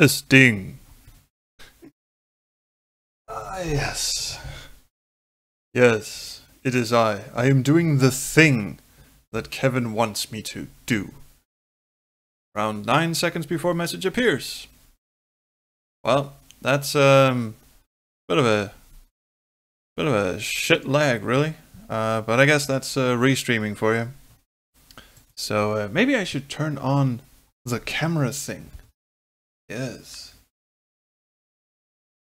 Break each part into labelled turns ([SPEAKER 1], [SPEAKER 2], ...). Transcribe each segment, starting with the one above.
[SPEAKER 1] Testing. Yes. Yes, it is I. I am doing the thing that Kevin wants me to do. Around 9 seconds before message appears. Well, that's bit of a shit lag, really. But I guess that's restreaming for you. So maybe I should turn on the camera thing. Yes.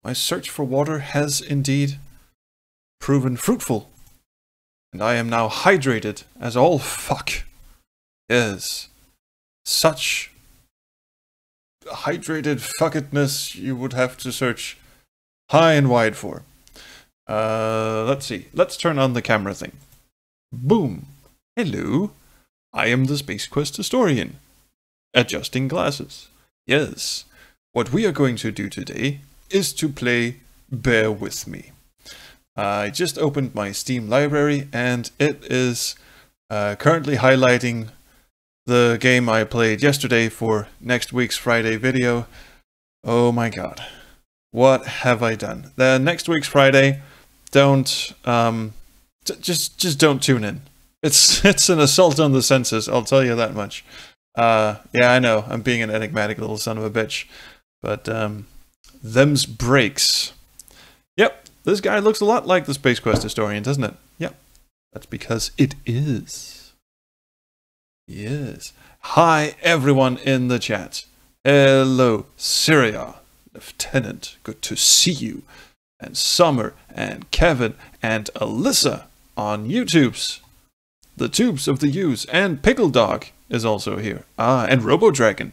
[SPEAKER 1] My search for water has indeed proven fruitful. And I am now hydrated as all fuck. Yes. Such hydrated fuckedness you would have to search high and wide for. Let's see. Let's turn on the camera thing. Boom. Hello. I am the Space Quest historian. Adjusting glasses. Yes. What we are going to do today is to play Bear With Me. I just opened my Steam library and it is currently highlighting the game I played yesterday for next week's Friday video. Oh my god. What have I done? The next week's Friday, don't just don't tune in. It's an assault on the senses, I'll tell you that much. Yeah, I know, I'm being an enigmatic little son of a bitch. But them's breaks. Yep, this guy looks a lot like the Space Quest historian, doesn't it? Yep. That's because it is. Yes. Hi everyone in the chat. Hello, Syria. Lieutenant, good to see you. And Summer, and Kevin, and Alyssa on YouTubes. The tubes of the U's, and Pickle Dog is also here. Ah, and Robo Dragon.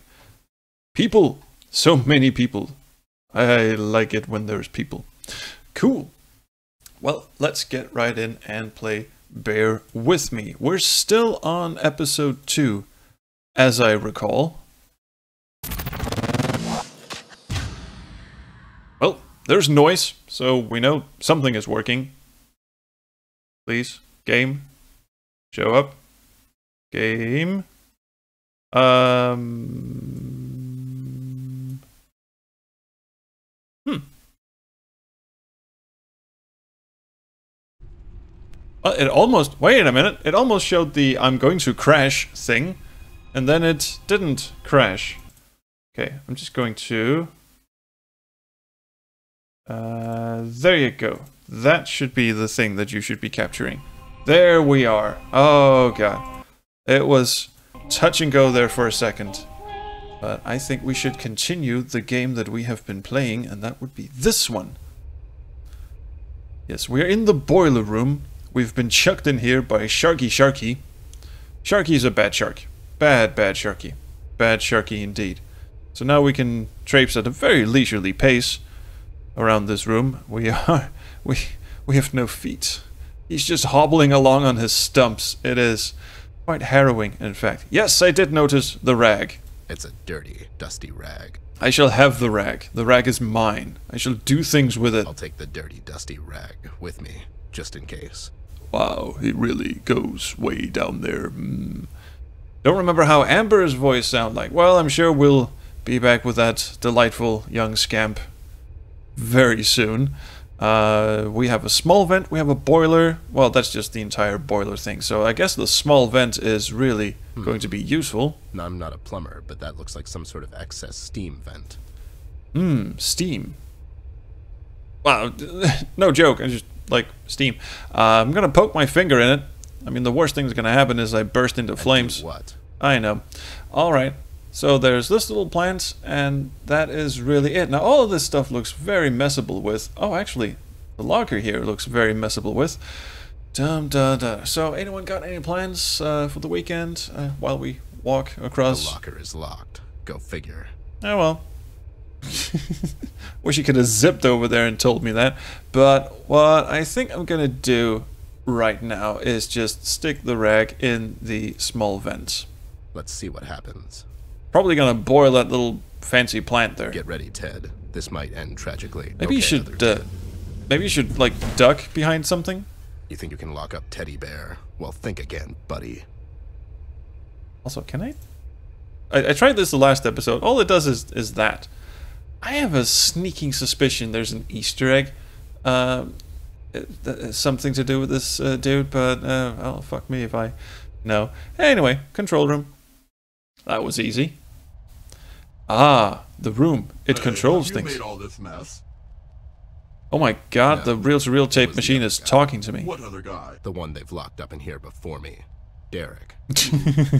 [SPEAKER 1] People, so many people. I like it when there's people. Cool. Well, let's get right in and play Bear With Me. We're still on episode 2, as I recall. Well, there's noise, so we know something is working. Please, game, show up. Game. It almost, wait a minute, it almost showed the I'm going to crash thing, and then it didn't crash. Okay, I'm just going to... there you go. That should be the thing that you should be capturing. There we are. Oh god. It was touch and go there for a second. But I think we should continue the game that we have been playing, and that would be this one. Yes, we're in the boiler room. We've been chucked in here by Sharky Sharky. Sharky's a bad shark. Bad Sharky. Bad Sharky indeed. So now we can traipse at a very leisurely pace around this room. We have no feet. He's just hobbling along on his stumps. It is quite harrowing, in fact. Yes, I did notice the rag.
[SPEAKER 2] It's a dirty, dusty rag.
[SPEAKER 1] I shall have the rag. The rag is mine. I shall do things with it.
[SPEAKER 2] I'll take the dirty, dusty rag with me, just in case.
[SPEAKER 1] Wow, it really goes way down there. Don't remember how Amber's voice sounded like. Well, I'm sure we'll be back with that delightful young scamp very soon. We have a small vent, we have a boiler. Well, that's just the entire boiler thing. So I guess the small vent is really going to be useful.
[SPEAKER 2] No, I'm not a plumber, but that looks like some sort of excess steam vent.
[SPEAKER 1] Steam. Wow, no joke, I just like steam. I'm gonna poke my finger in it. I mean, the worst thing that's gonna happen is I burst into flames.
[SPEAKER 2] Do what?
[SPEAKER 1] I know. Alright, so there's this little plant, and that is really it. Now, all of this stuff looks very messable with... Oh, actually, the locker here looks very messable with. So, anyone got any plans for the weekend while we walk across?
[SPEAKER 2] The locker is locked. Go figure.
[SPEAKER 1] Oh, well. Wish you could have zipped over there and told me that. But what I think I'm gonna do right now is just stick the rag in the small vents.
[SPEAKER 2] Let's see what happens.
[SPEAKER 1] Probably gonna boil that little fancy plant there.
[SPEAKER 2] Get ready, Ted. This might end tragically.
[SPEAKER 1] Maybe you should, like, duck behind something?
[SPEAKER 2] You think you can lock up Teddy Bear? Well, think again, buddy.
[SPEAKER 1] Also, can I? I tried this the last episode. All it does is that. I have a sneaking suspicion there's an Easter egg. Something to do with this dude, but oh, fuck me if I know. Anyway, control room. That was easy. Ah, the room. It controls things.
[SPEAKER 3] Made all this mess?
[SPEAKER 1] Oh my god,
[SPEAKER 2] No,
[SPEAKER 1] the reel-to-reel tape machine is talking to me.
[SPEAKER 3] What other guy?
[SPEAKER 2] The one they've locked up in here before me. Derek.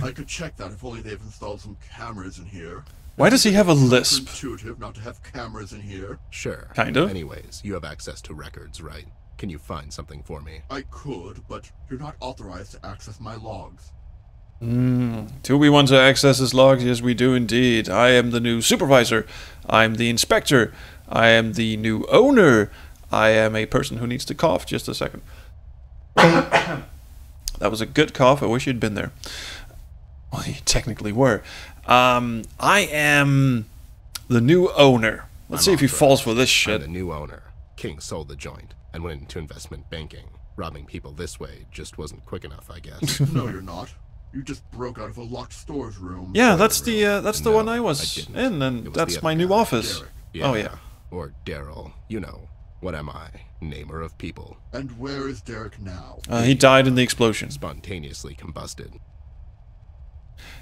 [SPEAKER 3] I could check that if only they've installed some cameras in here.
[SPEAKER 1] Why does he have a lisp?
[SPEAKER 3] Intuitive not to have cameras in here.
[SPEAKER 2] Sure.
[SPEAKER 1] Kind of.
[SPEAKER 2] Anyways, you have access to records, right? Can you find something for me?
[SPEAKER 3] I could, but you're not authorized to access my logs.
[SPEAKER 1] Do we want to access his logs? Yes, we do indeed. I am the new supervisor. I'm the inspector. I am the new owner. I am a person who needs to cough. Just a second. That was a good cough. I wish you'd been there. Well, you technically were. I am the new owner. Let's see if he falls for this shit.
[SPEAKER 2] I'm the new owner. King sold the joint and went into investment banking. Robbing people this way just wasn't quick enough, I guess.
[SPEAKER 3] No, you're not. You just broke out of a locked storage room.
[SPEAKER 1] Yeah, that's the
[SPEAKER 2] No,
[SPEAKER 1] one I was
[SPEAKER 2] didn't.
[SPEAKER 1] in,
[SPEAKER 2] It
[SPEAKER 1] and
[SPEAKER 2] was
[SPEAKER 1] that's
[SPEAKER 2] the
[SPEAKER 1] my
[SPEAKER 2] other
[SPEAKER 1] new
[SPEAKER 2] guy,
[SPEAKER 1] office.
[SPEAKER 3] Derek.
[SPEAKER 2] Yeah,
[SPEAKER 1] Oh yeah.
[SPEAKER 2] Or Daryl. You know. What am I? Namer of people.
[SPEAKER 3] And where is Derek now?
[SPEAKER 1] He died in the explosion.
[SPEAKER 2] Spontaneously combusted.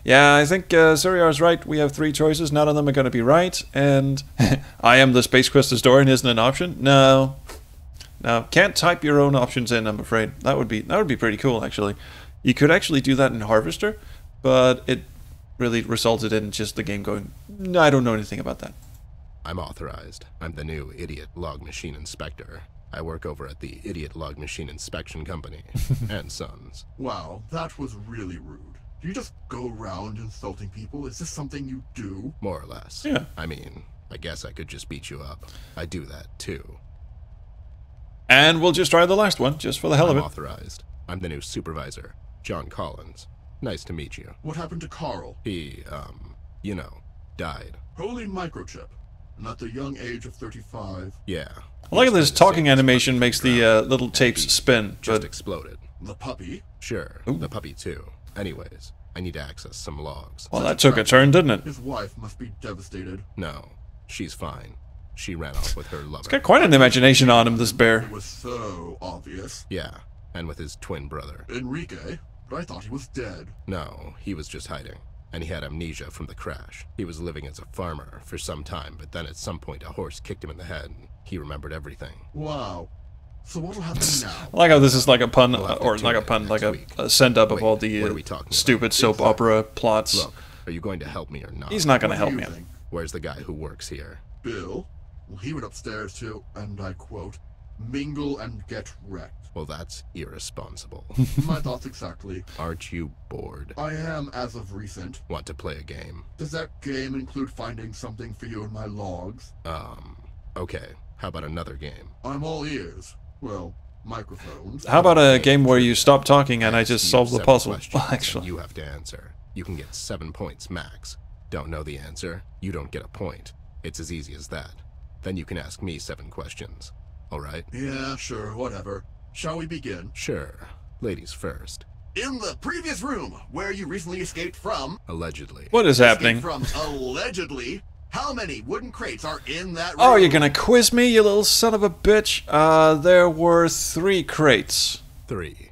[SPEAKER 1] Yeah, I think Suriar's right. We have 3 choices. None of them are going to be right. And I am the Space Quest historian isn't an option. No, can't type your own options in. I'm afraid that would be pretty cool. Actually, you could actually do that in Harvester, but it really resulted in just the game going, no, I don't know anything about that.
[SPEAKER 2] I'm authorized. I'm the new Idiot Log Machine Inspector. I work over at the Idiot Log Machine Inspection Company and Sons.
[SPEAKER 3] Wow, that was really rude. Do you just go around insulting people? Is this something you do?
[SPEAKER 2] More or less.
[SPEAKER 1] Yeah.
[SPEAKER 2] I mean, I guess I could just beat you up. I do that, too.
[SPEAKER 1] And we'll just try the last one, just for the hell of
[SPEAKER 2] I'm
[SPEAKER 1] it.
[SPEAKER 2] authorized. I'm the new supervisor, John Collins. Nice to meet you.
[SPEAKER 3] What happened to Carl?
[SPEAKER 2] He, you know, died.
[SPEAKER 3] Holy microchip. And at the young age of 35.
[SPEAKER 2] Yeah.
[SPEAKER 1] I like how this
[SPEAKER 2] He was
[SPEAKER 1] talking
[SPEAKER 2] trying to
[SPEAKER 1] animation
[SPEAKER 2] save
[SPEAKER 1] makes
[SPEAKER 2] his
[SPEAKER 1] the
[SPEAKER 2] ground.
[SPEAKER 1] little tapes
[SPEAKER 2] He
[SPEAKER 1] spin,
[SPEAKER 2] just
[SPEAKER 1] but
[SPEAKER 2] exploded.
[SPEAKER 3] The puppy?
[SPEAKER 2] Sure,
[SPEAKER 1] Ooh.
[SPEAKER 2] the puppy too. Anyways, I need to access some logs.
[SPEAKER 1] well, that took a turn, didn't it?
[SPEAKER 3] His wife must be devastated.
[SPEAKER 2] No, she's fine. She ran off with her lover.
[SPEAKER 1] He's got quite an imagination on him, this bear.
[SPEAKER 3] It was so obvious.
[SPEAKER 2] Yeah, and with his twin brother.
[SPEAKER 3] Enrique? But I thought he was dead.
[SPEAKER 2] No, he was just hiding. And he had amnesia from the crash. He was living as a farmer for some time, but then at some point a horse kicked him in the head, and he remembered everything.
[SPEAKER 3] Wow. So what'll happen now?
[SPEAKER 1] I like how this is like a pun,
[SPEAKER 2] We'll have to
[SPEAKER 1] or
[SPEAKER 2] tune
[SPEAKER 1] like a
[SPEAKER 2] in
[SPEAKER 1] pun, like
[SPEAKER 2] next
[SPEAKER 1] a,
[SPEAKER 2] week.
[SPEAKER 1] a send-up of
[SPEAKER 2] Wait,
[SPEAKER 1] all
[SPEAKER 2] what are
[SPEAKER 1] the
[SPEAKER 2] we talking about?
[SPEAKER 1] stupid soap opera plots.
[SPEAKER 2] Look, are you going to help me or not?
[SPEAKER 1] He's not going to
[SPEAKER 3] What
[SPEAKER 1] help
[SPEAKER 3] do you
[SPEAKER 1] me.
[SPEAKER 3] think?
[SPEAKER 2] Where's the guy who works here?
[SPEAKER 3] Bill? Well, he went upstairs to, and I quote, mingle and get wrecked.
[SPEAKER 2] Well, that's irresponsible.
[SPEAKER 3] My thoughts exactly.
[SPEAKER 2] Aren't you bored?
[SPEAKER 3] I am as of recent.
[SPEAKER 2] Want to play a game?
[SPEAKER 3] Does that game include finding something for you in my logs?
[SPEAKER 2] Okay. How about another game?
[SPEAKER 3] I'm all ears. Well, microphones.
[SPEAKER 1] How about a game where you stop talking and I
[SPEAKER 2] Ask
[SPEAKER 1] just
[SPEAKER 2] you
[SPEAKER 1] solve the
[SPEAKER 2] 7
[SPEAKER 1] puzzle?
[SPEAKER 2] questions, and
[SPEAKER 1] Actually,
[SPEAKER 2] you have to answer. You can get 7 points max. Don't know the answer? You don't get a point. It's as easy as that. Then you can ask me 7 questions. All right?
[SPEAKER 3] Yeah, sure, whatever. Shall we begin?
[SPEAKER 2] Sure. Ladies first.
[SPEAKER 3] In the previous room, where you recently escaped from...
[SPEAKER 2] Allegedly.
[SPEAKER 1] what is happening?
[SPEAKER 3] From allegedly... How many wooden crates are in that room?
[SPEAKER 1] Oh, you're gonna quiz me, you little son of a bitch? There were 3 crates.
[SPEAKER 2] 3.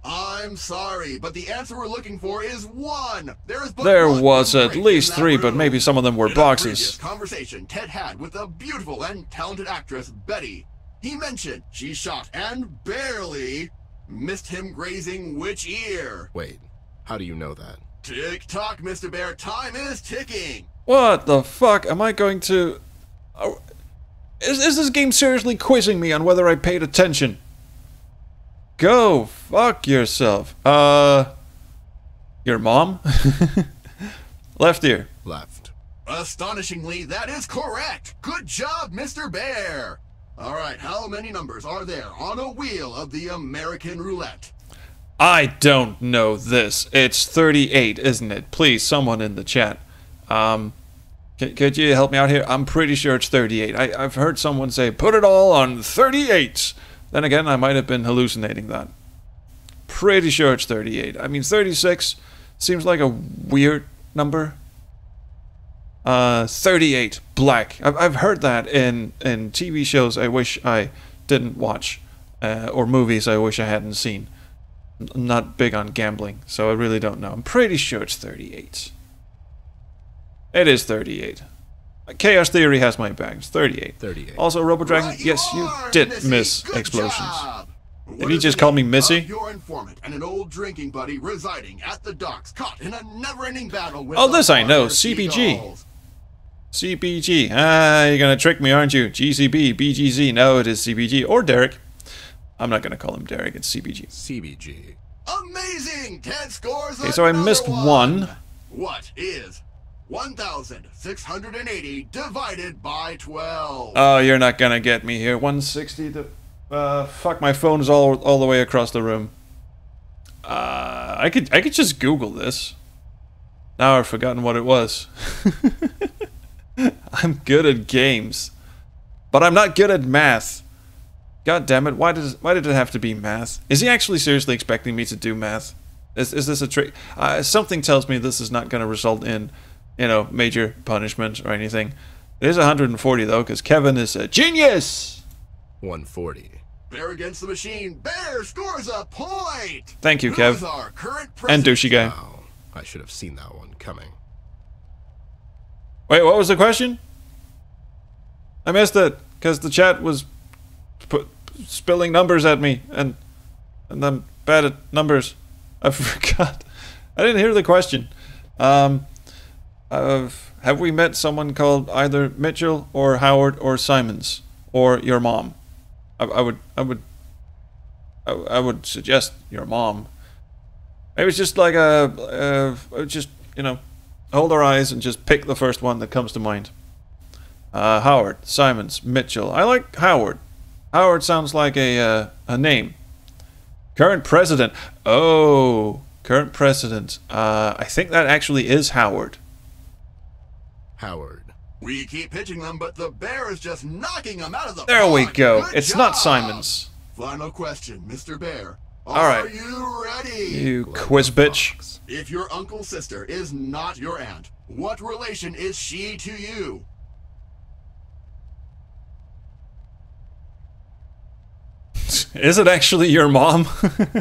[SPEAKER 3] I'm sorry, but the answer we're looking for is 1. There is but
[SPEAKER 1] There
[SPEAKER 3] one
[SPEAKER 1] was
[SPEAKER 3] wooden
[SPEAKER 1] at
[SPEAKER 3] crate
[SPEAKER 1] least
[SPEAKER 3] in that
[SPEAKER 1] 3, but
[SPEAKER 3] room.
[SPEAKER 1] maybe some of them were
[SPEAKER 3] In a previous
[SPEAKER 1] boxes.
[SPEAKER 3] conversation Ted had with the beautiful and talented actress Betty, he mentioned she shot and barely missed him grazing which ear?
[SPEAKER 2] Wait. How do you know that?
[SPEAKER 3] Tick-tock, Mr. Bear, time is ticking.
[SPEAKER 1] What the fuck? Am I going to... Oh, is this game seriously quizzing me on whether I paid attention? Go fuck yourself. Your mom? Left ear.
[SPEAKER 2] Left.
[SPEAKER 3] Astonishingly, that is correct. Good job, Mr. Bear. All right, how many numbers are there on a wheel of the American roulette?
[SPEAKER 1] I don't know this. It's 38, isn't it? Please, someone in the chat. Could you help me out here? I'm pretty sure it's 38. I've heard someone say, put it all on 38. Then again, I might have been hallucinating that. Pretty sure it's 38. I mean, 36 seems like a weird number. 38. black. I've heard that in TV shows I wish I didn't watch, or movies I wish I hadn't seen. I'm not big on gambling, so I really don't know. I'm pretty sure it's 38. It is 38. Chaos Theory has my back. It's 38.
[SPEAKER 2] 38.
[SPEAKER 1] Also, RoboDragon,
[SPEAKER 3] Right
[SPEAKER 1] yes, you
[SPEAKER 3] are,
[SPEAKER 1] did
[SPEAKER 3] Missy.
[SPEAKER 1] miss
[SPEAKER 3] Good
[SPEAKER 1] explosions.
[SPEAKER 3] job.
[SPEAKER 1] Did he just call me Missy?
[SPEAKER 3] Your informant and an old drinking buddy residing at the docks, caught in a never-ending battle with.
[SPEAKER 1] Oh,
[SPEAKER 3] the
[SPEAKER 1] this I know.
[SPEAKER 3] Harvard
[SPEAKER 1] CBG.
[SPEAKER 3] Seagulls.
[SPEAKER 1] CBG. Ah, you're gonna trick me, aren't you? GCB, BGZ. No, it is CBG. Or Derek. I'm not gonna call him Derek. It's CBG.
[SPEAKER 2] CBG.
[SPEAKER 3] Amazing! Ted scores.
[SPEAKER 1] Okay, so I missed one.
[SPEAKER 3] What is 1,680 divided by 12?
[SPEAKER 1] Oh, you're not gonna get me here. 160 to... fuck, my phone is all the way across the room. I could just Google this. Now I've forgotten what it was. I'm good at games, but I'm not good at math. God damn it! Why did it have to be math? Is he actually seriously expecting me to do math? Is this a trick? Something tells me this is not going to result in, you know, major punishment or anything. It is 140 though, because Kevin is a genius.
[SPEAKER 2] 140.
[SPEAKER 3] Bear against the machine. Bear scores a point.
[SPEAKER 1] Thank you,
[SPEAKER 3] Who
[SPEAKER 1] Kev.
[SPEAKER 3] is our current
[SPEAKER 1] And
[SPEAKER 3] president?
[SPEAKER 1] douchey guy.
[SPEAKER 2] Wow. I should have seen that one coming.
[SPEAKER 1] Wait, what was the question? I missed it because the chat was spilling numbers at me, and I'm bad at numbers. I forgot. I didn't hear the question. Have we met someone called either Mitchell or Howard or Simons or your mom? I would suggest your mom. It was just like just, you know, hold our eyes and just pick the first one that comes to mind. Howard, Simons, Mitchell. I like Howard. Howard sounds like a name. Current president. Oh, current president. I think that actually is Howard.
[SPEAKER 2] Howard.
[SPEAKER 3] We keep pitching them, but the bear is just knocking them out of the
[SPEAKER 1] There we
[SPEAKER 3] park.
[SPEAKER 1] go.
[SPEAKER 3] Good
[SPEAKER 1] It's
[SPEAKER 3] job.
[SPEAKER 1] not Simons.
[SPEAKER 3] Final question, Mr. Bear.
[SPEAKER 1] All
[SPEAKER 3] Are
[SPEAKER 1] right.
[SPEAKER 3] you ready?
[SPEAKER 1] You
[SPEAKER 2] Glove
[SPEAKER 1] quiz bitch.
[SPEAKER 2] box.
[SPEAKER 3] If your uncle's sister is not your aunt, what relation is she to you?
[SPEAKER 1] Is it actually your mom?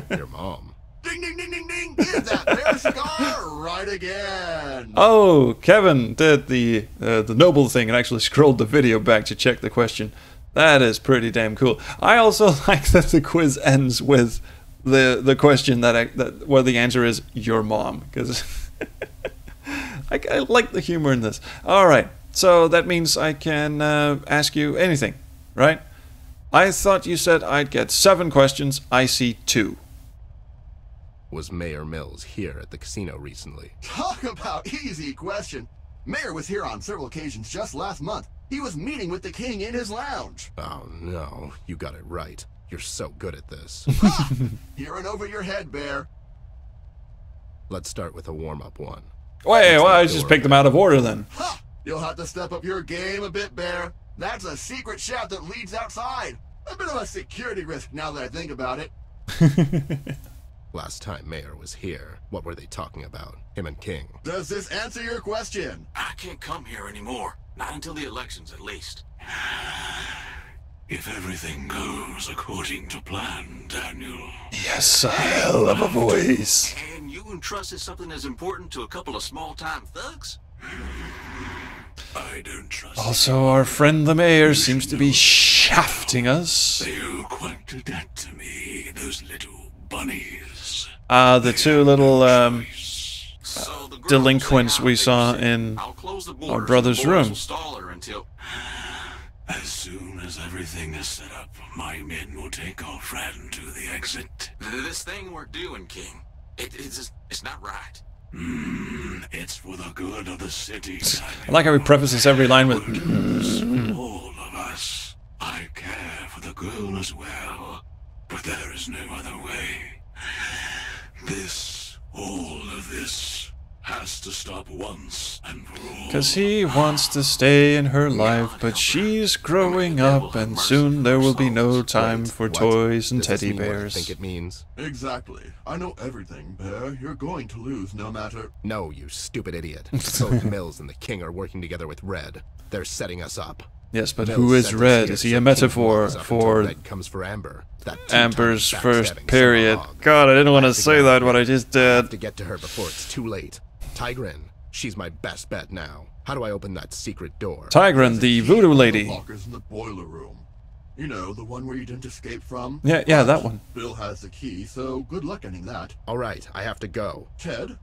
[SPEAKER 2] Your mom.
[SPEAKER 3] Ding, ding, ding, ding, ding. Is that bear cigar right again?
[SPEAKER 1] Oh, Kevin did the noble thing and actually scrolled the video back to check the question. That is pretty damn cool. I also like that the quiz ends with the question that where the answer is your mom, because I like the humor in this. All right, so that means I can ask you anything, right? I thought you said I'd get 7 questions. I see 2.
[SPEAKER 2] Was Mayor Mills here at the casino recently?
[SPEAKER 3] Talk about easy question. Mayor was here on several occasions just last month. He was meeting with the king in his lounge.
[SPEAKER 2] Oh no, you got it right. You're so good at this.
[SPEAKER 3] Ha! Hearing over your head, Bear.
[SPEAKER 2] Let's start with a warm-up one.
[SPEAKER 1] Wait, well, I just picked them out of order then.
[SPEAKER 3] Ha! You'll have to step up your game a bit, Bear. That's a secret shaft that leads outside. A bit of a security risk now that I think about it.
[SPEAKER 2] Last time Mayor was here, what were they talking about? Him and King.
[SPEAKER 3] Does this answer your question?
[SPEAKER 4] I can't come here anymore. Not until the elections, at least.
[SPEAKER 5] If everything goes according to plan, Daniel.
[SPEAKER 1] Yes, a hell of a voice.
[SPEAKER 4] And you entrusted something as important to a couple of small-time thugs?
[SPEAKER 5] I don't trust
[SPEAKER 1] Also, our friend the mayor seems to be shafting us.
[SPEAKER 5] They owe quite a debt to me, those little bunnies.
[SPEAKER 1] The 2 little
[SPEAKER 4] So the girl
[SPEAKER 1] delinquents
[SPEAKER 4] will say
[SPEAKER 1] we
[SPEAKER 4] how
[SPEAKER 1] saw
[SPEAKER 4] big she is.
[SPEAKER 1] in
[SPEAKER 4] I'll close the
[SPEAKER 1] our
[SPEAKER 4] borders,
[SPEAKER 1] brother's
[SPEAKER 4] and the boys
[SPEAKER 1] room.
[SPEAKER 4] will stall her until...
[SPEAKER 5] As soon as everything is set up, my men will take our friend to the exit.
[SPEAKER 4] This thing we're doing, King, it's not right.
[SPEAKER 5] It's for the good of the city,
[SPEAKER 1] I like how he prefaces every line with,
[SPEAKER 5] all of us. I care for the girl as well, but there is no other way. All of this, has to stop once and for all.
[SPEAKER 1] Cause he wants to stay in her life, but she's growing up, and soon there will be no time for toys and teddy bears.
[SPEAKER 2] I think it means.
[SPEAKER 3] Exactly. I know everything, Bear. You're going to lose no matter.
[SPEAKER 2] No, you stupid idiot. Both Mills and the King are working together with Red. They're setting us up.
[SPEAKER 1] Yes, but
[SPEAKER 2] Mills
[SPEAKER 1] who is
[SPEAKER 2] sent us
[SPEAKER 1] Red?
[SPEAKER 2] here
[SPEAKER 1] Is he
[SPEAKER 2] so
[SPEAKER 1] a
[SPEAKER 2] King
[SPEAKER 1] metaphor
[SPEAKER 2] walks up until
[SPEAKER 1] for
[SPEAKER 2] Red comes for Amber? That two-time
[SPEAKER 1] Amber's first
[SPEAKER 2] backstabbing
[SPEAKER 1] period?
[SPEAKER 2] slog.
[SPEAKER 1] God, I didn't want
[SPEAKER 2] I
[SPEAKER 1] to
[SPEAKER 2] have to
[SPEAKER 1] say
[SPEAKER 2] get
[SPEAKER 1] that,
[SPEAKER 2] her.
[SPEAKER 1] but I just
[SPEAKER 2] I have
[SPEAKER 1] did.
[SPEAKER 2] to get to her before it's too late. Tigrin, she's my best bet now. How do I open that secret door?
[SPEAKER 1] Tigran, the voodoo
[SPEAKER 3] The
[SPEAKER 1] lady.
[SPEAKER 3] lockers in the boiler room. You know, the one where you didn't escape from?
[SPEAKER 1] Yeah,
[SPEAKER 3] But
[SPEAKER 1] that one.
[SPEAKER 3] Bill has the key, so good luck getting that.
[SPEAKER 2] All right, I have to go.
[SPEAKER 3] Ted,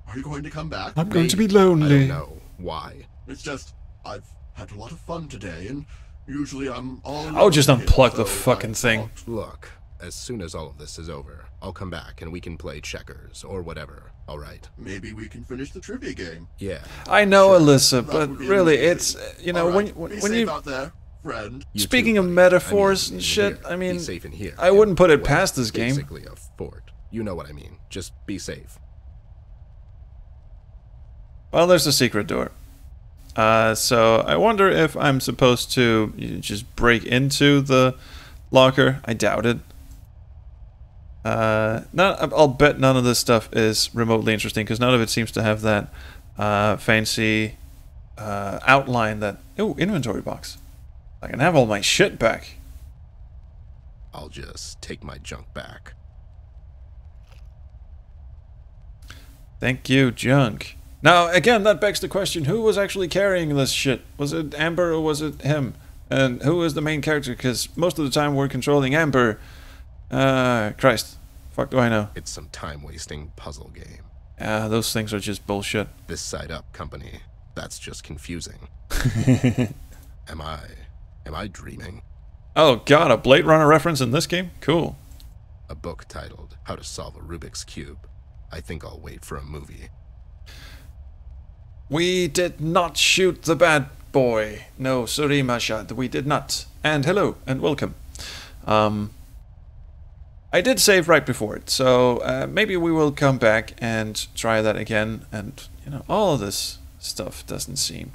[SPEAKER 3] are you going to come back?
[SPEAKER 1] I'm going to be
[SPEAKER 2] Maybe. I don't
[SPEAKER 1] lonely.
[SPEAKER 2] know. Why?
[SPEAKER 3] It's just, I've had a lot of fun today, and usually I'm all alone
[SPEAKER 1] I'll just
[SPEAKER 3] here,
[SPEAKER 1] unplug the
[SPEAKER 3] so
[SPEAKER 1] fucking
[SPEAKER 3] I
[SPEAKER 1] thing.
[SPEAKER 3] thought-
[SPEAKER 2] Look, as soon as all of this is over, I'll come back and we can play checkers or whatever. All right?
[SPEAKER 3] Maybe we can finish the trivia game.
[SPEAKER 2] Yeah.
[SPEAKER 1] I know,
[SPEAKER 2] Sure.
[SPEAKER 1] Alyssa,
[SPEAKER 3] That
[SPEAKER 1] but
[SPEAKER 3] would be
[SPEAKER 1] really,
[SPEAKER 3] amazing.
[SPEAKER 1] it's, you know,
[SPEAKER 3] All right,
[SPEAKER 1] when
[SPEAKER 3] be
[SPEAKER 1] when
[SPEAKER 3] safe
[SPEAKER 1] you...
[SPEAKER 3] out there, friend.
[SPEAKER 2] You
[SPEAKER 1] Speaking
[SPEAKER 2] too,
[SPEAKER 1] of
[SPEAKER 2] buddy.
[SPEAKER 1] metaphors
[SPEAKER 2] I mean,
[SPEAKER 1] and
[SPEAKER 2] in
[SPEAKER 1] shit,
[SPEAKER 2] here.
[SPEAKER 1] I mean,
[SPEAKER 2] be safe in here.
[SPEAKER 1] I wouldn't put it
[SPEAKER 2] Well,
[SPEAKER 1] past this game.
[SPEAKER 2] Basically a fort. You know what I mean. Just be safe.
[SPEAKER 1] Well, there's a secret door. So I wonder if I'm supposed to just break into the locker. I doubt it. I'll bet none of this stuff is remotely interesting because none of it seems to have that fancy outline that... Oh, inventory box. I can have all my shit back.
[SPEAKER 2] I'll just take my junk back.
[SPEAKER 1] Thank you, junk. Now, again, that begs the question, who was actually carrying this shit? Was it Amber or was it him? And who is the main character? Because most of the time we're controlling Amber. Christ. Fuck do I know?
[SPEAKER 2] It's some time-wasting puzzle game.
[SPEAKER 1] Those things are just bullshit.
[SPEAKER 2] This side up company. That's just confusing. Am I dreaming?
[SPEAKER 1] Oh god, a Blade Runner reference in this game? Cool.
[SPEAKER 2] A book titled How to Solve a Rubik's Cube. I think I'll wait for a movie.
[SPEAKER 1] We did not shoot the bad boy. No, sorry, Mashad, we did not. And hello, and welcome. I did save right before it, so maybe we will come back and try that again. And, you know, all of this stuff doesn't seem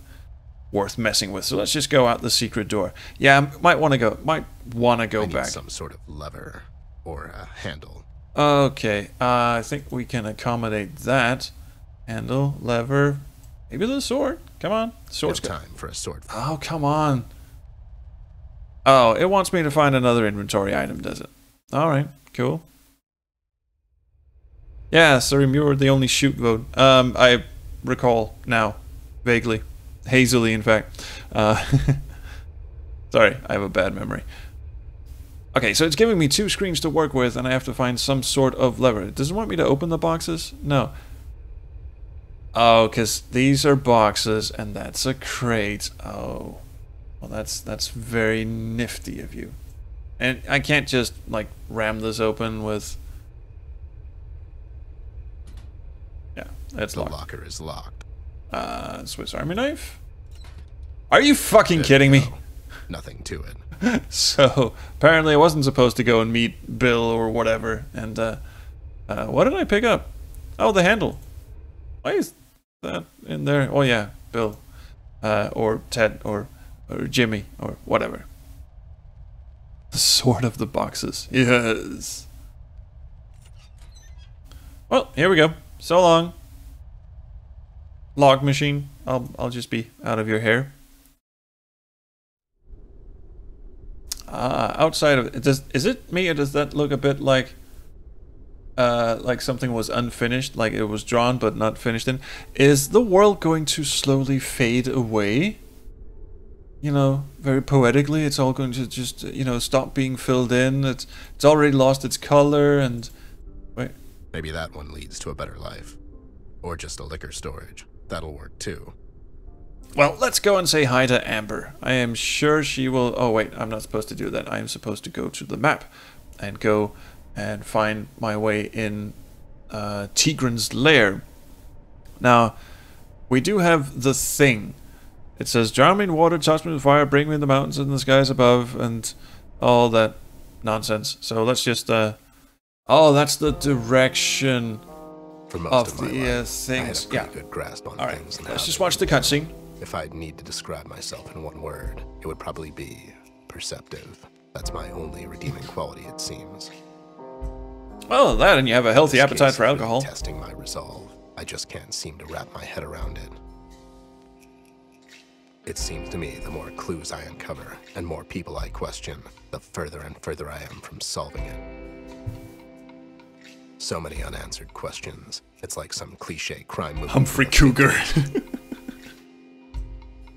[SPEAKER 1] worth messing with. So let's just go out the secret door. Yeah, might want to go
[SPEAKER 2] I need
[SPEAKER 1] back.
[SPEAKER 2] some sort of lever or a handle.
[SPEAKER 1] Okay, I think we can accommodate that. Handle, lever, maybe the sword. Come on,
[SPEAKER 2] No
[SPEAKER 1] sword's go.
[SPEAKER 2] time for a sword.
[SPEAKER 1] Oh, come on. Oh, it wants me to find another inventory item, does it? Alright, cool. Yeah, sorry, you were the only shoot vote. I recall now, vaguely. Hazily, in fact. Sorry, I have a bad memory. Okay, so it's giving me 2 screens to work with, and I have to find some sort of lever. It doesn't want me to open the boxes? No. Oh, because these are boxes, and that's a crate. Oh. Well, that's very nifty of you. And I can't just, like, ram this open with... Yeah, it's
[SPEAKER 2] The
[SPEAKER 1] locked.
[SPEAKER 2] locker is locked.
[SPEAKER 1] Swiss Army knife? Are you fucking kidding me?
[SPEAKER 2] No, nothing to it.
[SPEAKER 1] So, apparently I wasn't supposed to go and meet Bill or whatever. And, what did I pick up? Oh, the handle. Why is that in there? Oh, yeah, Bill. Or Ted, or Jimmy, or whatever. The sword of the boxes. Yes. Well, here we go. So long. Log machine. I'll just be out of your hair. Outside of it, is it me or does that look a bit like something was unfinished, like it was drawn but not finished in? Is the world going to slowly fade away? You know, very poetically, it's all going to just, you know, stop being filled in. It's already lost its color and... Wait.
[SPEAKER 2] Maybe that one leads to a better life. Or just a liquor storage. That'll work too.
[SPEAKER 1] Well, let's go and say hi to Amber. I am sure she will... Oh, wait, I'm not supposed to do that. I am supposed to go to the map and go and find my way in Tigran's lair. Now, we do have the thing. It says, drown me in water, toss me in fire, bring me in the mountains and the skies above, and all that nonsense. So let's just... Oh, that's the direction.
[SPEAKER 2] For most
[SPEAKER 1] of
[SPEAKER 2] of my
[SPEAKER 1] the
[SPEAKER 2] life, I had
[SPEAKER 1] things.
[SPEAKER 2] a pretty
[SPEAKER 1] Yeah.
[SPEAKER 2] good grasp on
[SPEAKER 1] All right.
[SPEAKER 2] things and
[SPEAKER 1] Let's
[SPEAKER 2] how
[SPEAKER 1] just
[SPEAKER 2] they
[SPEAKER 1] watch the
[SPEAKER 2] work.
[SPEAKER 1] cutscene.
[SPEAKER 2] If I'd need to describe myself in one word, it would probably be perceptive. That's my only redeeming quality, it seems.
[SPEAKER 1] Well, that and you have a healthy
[SPEAKER 2] This
[SPEAKER 1] appetite
[SPEAKER 2] case
[SPEAKER 1] for
[SPEAKER 2] is really
[SPEAKER 1] alcohol.
[SPEAKER 2] testing my resolve. I just can't seem to wrap my head around it. It seems to me the more clues I uncover and more people I question, the further and further I am from solving it. So many unanswered questions. It's like some cliche crime movie.
[SPEAKER 1] Humphrey Cougar.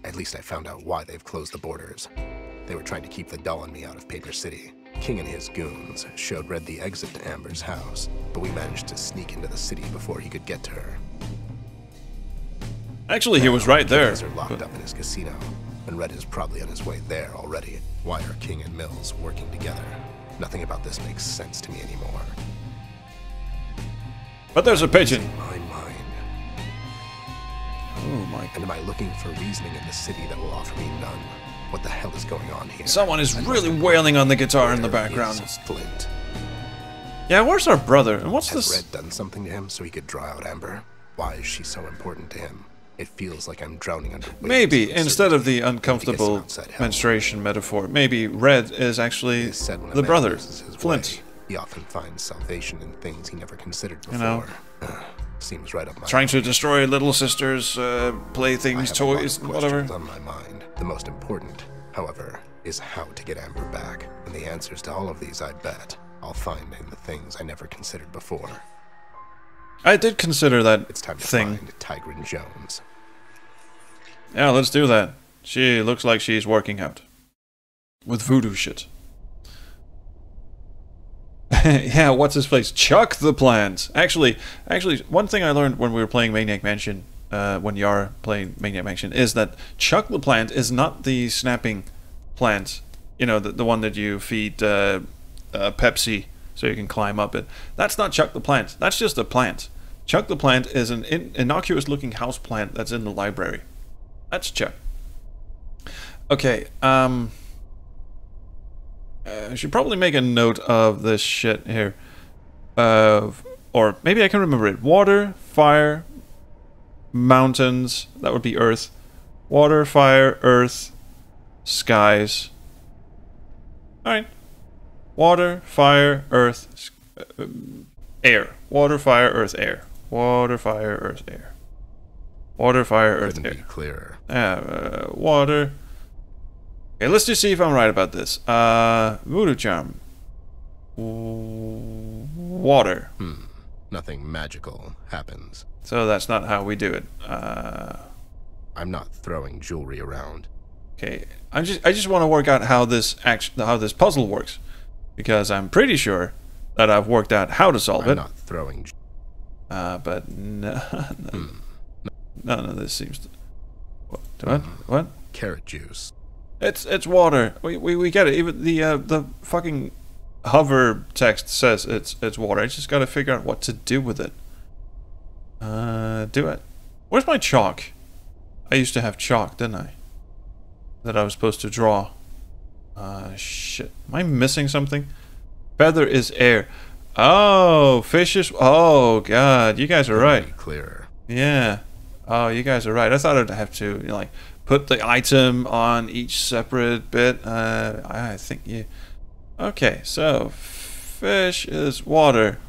[SPEAKER 2] At least I found out why they've closed the borders. They were trying to keep the doll and me out of Paper City. King and his goons showed Red the exit to Amber's house, but we managed to sneak into the city before he could get to her.
[SPEAKER 1] Actually, he was right there.
[SPEAKER 2] Are locked up in his casino, and Red is probably on his way there already. Why are King and Mills working together? Nothing about this makes sense to me anymore.
[SPEAKER 1] But there's a pigeon.
[SPEAKER 2] My mind.
[SPEAKER 1] Oh my.
[SPEAKER 2] And am I looking for reasoning in the city that will offer me none? What the hell is going on here?
[SPEAKER 1] Someone is really wailing on the guitar in the
[SPEAKER 2] Where
[SPEAKER 1] background.
[SPEAKER 2] is Flint?
[SPEAKER 1] Yeah, where's our brother? And what's
[SPEAKER 2] Has
[SPEAKER 1] this?
[SPEAKER 2] Red done something to him so he could draw out Amber? Why is she so important to him? It feels like I'm drowning under waves
[SPEAKER 1] Maybe,
[SPEAKER 2] of
[SPEAKER 1] instead of the
[SPEAKER 2] uncertainty.
[SPEAKER 1] uncomfortable
[SPEAKER 2] Maybe some outside help.
[SPEAKER 1] menstruation metaphor, maybe Red is actually
[SPEAKER 2] It is said when a
[SPEAKER 1] the
[SPEAKER 2] man
[SPEAKER 1] brother,
[SPEAKER 2] loses his
[SPEAKER 1] Flint.
[SPEAKER 2] way, he often finds salvation in things he never considered before.
[SPEAKER 1] You know.
[SPEAKER 2] Seems right up my
[SPEAKER 1] Trying to destroy little sisters'
[SPEAKER 2] I
[SPEAKER 1] playthings,
[SPEAKER 2] have a lot of
[SPEAKER 1] toys, whatever.
[SPEAKER 2] questions on my mind. The most important, however, is how to get Amber back. And the answers to all of these, I bet, I'll find in the things I never considered before.
[SPEAKER 1] I did consider that
[SPEAKER 2] It's time to
[SPEAKER 1] thing.
[SPEAKER 2] find Tigran Jones.
[SPEAKER 1] Yeah, let's do that. She looks like she's working out. With voodoo shit. Yeah, what's his place? Chuck the plant. Actually, one thing I learned when we were playing Maniac Mansion, when you are playing Maniac Mansion, is that Chuck the plant is not the snapping plant. You know, the one that you feed Pepsi so you can climb up it. That's not Chuck the plant. That's just a plant. Chuck the plant is an innocuous-looking house plant that's in the library. That's Chuck. Okay, I should probably make a note of this shit here. Or maybe I can remember it. Water, fire, mountains. That would be earth. Water, fire, earth, skies. Alright. Water, fire, earth, air. Water, fire, earth, air. Water, fire, earth, air. Water, fire, earth,
[SPEAKER 2] Couldn't be
[SPEAKER 1] air.
[SPEAKER 2] clearer.
[SPEAKER 1] Water. Okay, let's just see if I'm right about this. Voodoo charm. Water.
[SPEAKER 2] Nothing magical happens.
[SPEAKER 1] So that's not how we do it.
[SPEAKER 2] I'm not throwing jewelry around.
[SPEAKER 1] Okay, I just want to work out how this puzzle works, because I'm pretty sure that I've worked out how to solve
[SPEAKER 2] I'm
[SPEAKER 1] it.
[SPEAKER 2] not throwing.
[SPEAKER 1] But no, none of this seems to. What?
[SPEAKER 2] Carrot juice.
[SPEAKER 1] It's water. We get it. Even the fucking hover text says it's water. I just gotta figure out what to do with it. Do it. Where's my chalk? I used to have chalk, didn't I? That I was supposed to draw. Shit. Am I missing something? Feather is air. Oh, fish is. Oh God, you guys are right.
[SPEAKER 2] Be clearer.
[SPEAKER 1] Yeah. Oh, you guys are right. I thought I'd have to, you know, like, put the item on each separate bit. I think you... Okay, so fish is water.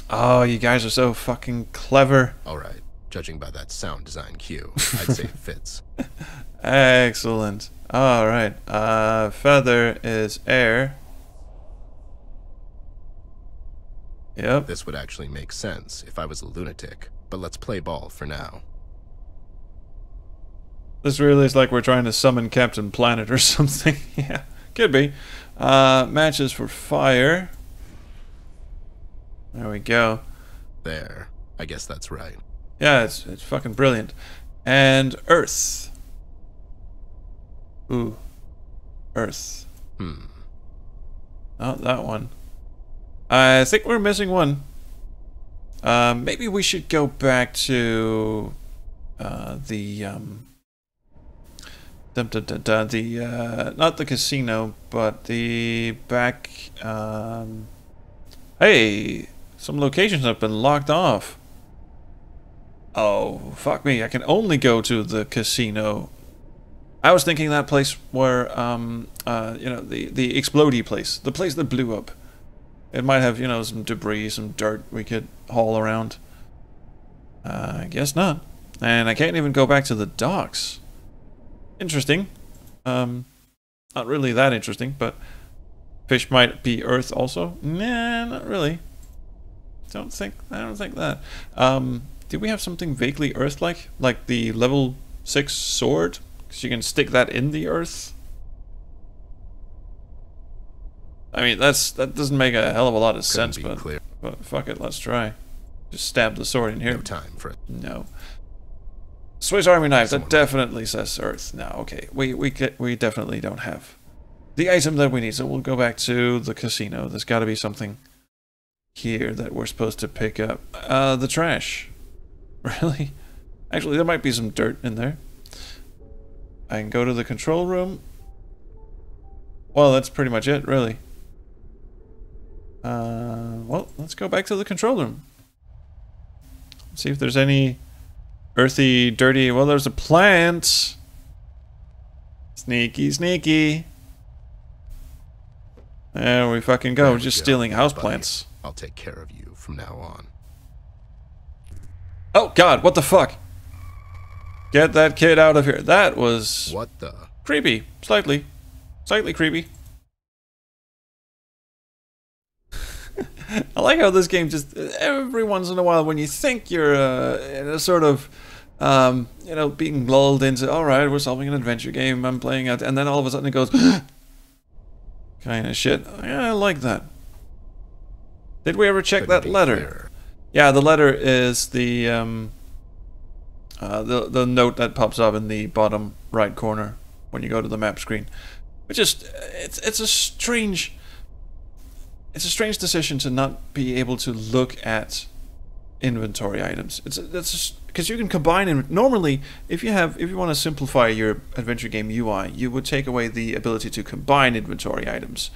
[SPEAKER 1] Oh, you guys are so fucking clever.
[SPEAKER 2] Alright, judging by that sound design cue, I'd say it fits.
[SPEAKER 1] Excellent. Alright, feather is air. Yep.
[SPEAKER 2] This would actually make sense if I was a lunatic, but let's play ball for now.
[SPEAKER 1] This really is like we're trying to summon Captain Planet or something. Yeah, could be. Matches for fire. There we go.
[SPEAKER 2] There. I guess that's right.
[SPEAKER 1] Yeah, it's fucking brilliant. And earth. Ooh. Earth. Oh, that one. I think we're missing one. Maybe we should go back to not the casino, but the back. Hey, some locations have been locked off. Oh, fuck me. I can only go to the casino. I was thinking that place where, you know, the explodey place. The place that blew up. It might have, you know, some debris, some dirt we could haul around. I guess not. And I can't even go back to the docks. Interesting. Not really that interesting, but fish might be Earth also. Nah, not really. I don't think that. Did we have something vaguely Earth-like? Like the level 6 sword? Because you can stick that in the Earth? I mean, that doesn't make a hell of a lot of sense, but fuck it, let's try. Just stab the sword in here.
[SPEAKER 2] No time for it.
[SPEAKER 1] No. Swiss Army knife, that definitely says Earth. No, okay. We definitely don't have the item that we need, so we'll go back to the casino. There's got to be something here that we're supposed to pick up. The trash. Really? Actually, there might be some dirt in there. I can go to the control room. Well, that's pretty much it, really. Well, let's go back to the control room. See if there's any earthy, dirty... Well, there's a plant. Sneaky, sneaky. There we fucking go. Just stealing houseplants.
[SPEAKER 2] I'll take care of you from now on.
[SPEAKER 1] Oh, God, what the fuck? Get that kid out of here. That was...
[SPEAKER 2] What the...
[SPEAKER 1] creepy. Slightly. Slightly creepy. I like how this game just... Every once in a while, when you think you're in a sort of... you know, being lulled into... Alright, we're solving an adventure game. I'm playing out... And then all of a sudden it goes... kind of shit. Yeah, I like that. Did we ever check that letter?
[SPEAKER 2] Clearer.
[SPEAKER 1] Yeah, the letter is the note that pops up in the bottom right corner when you go to the map screen. Which is it's a strange decision to not be able to look at inventory items. It's because you can combine in normally if you want to simplify your adventure game UI, you would take away the ability to combine inventory items.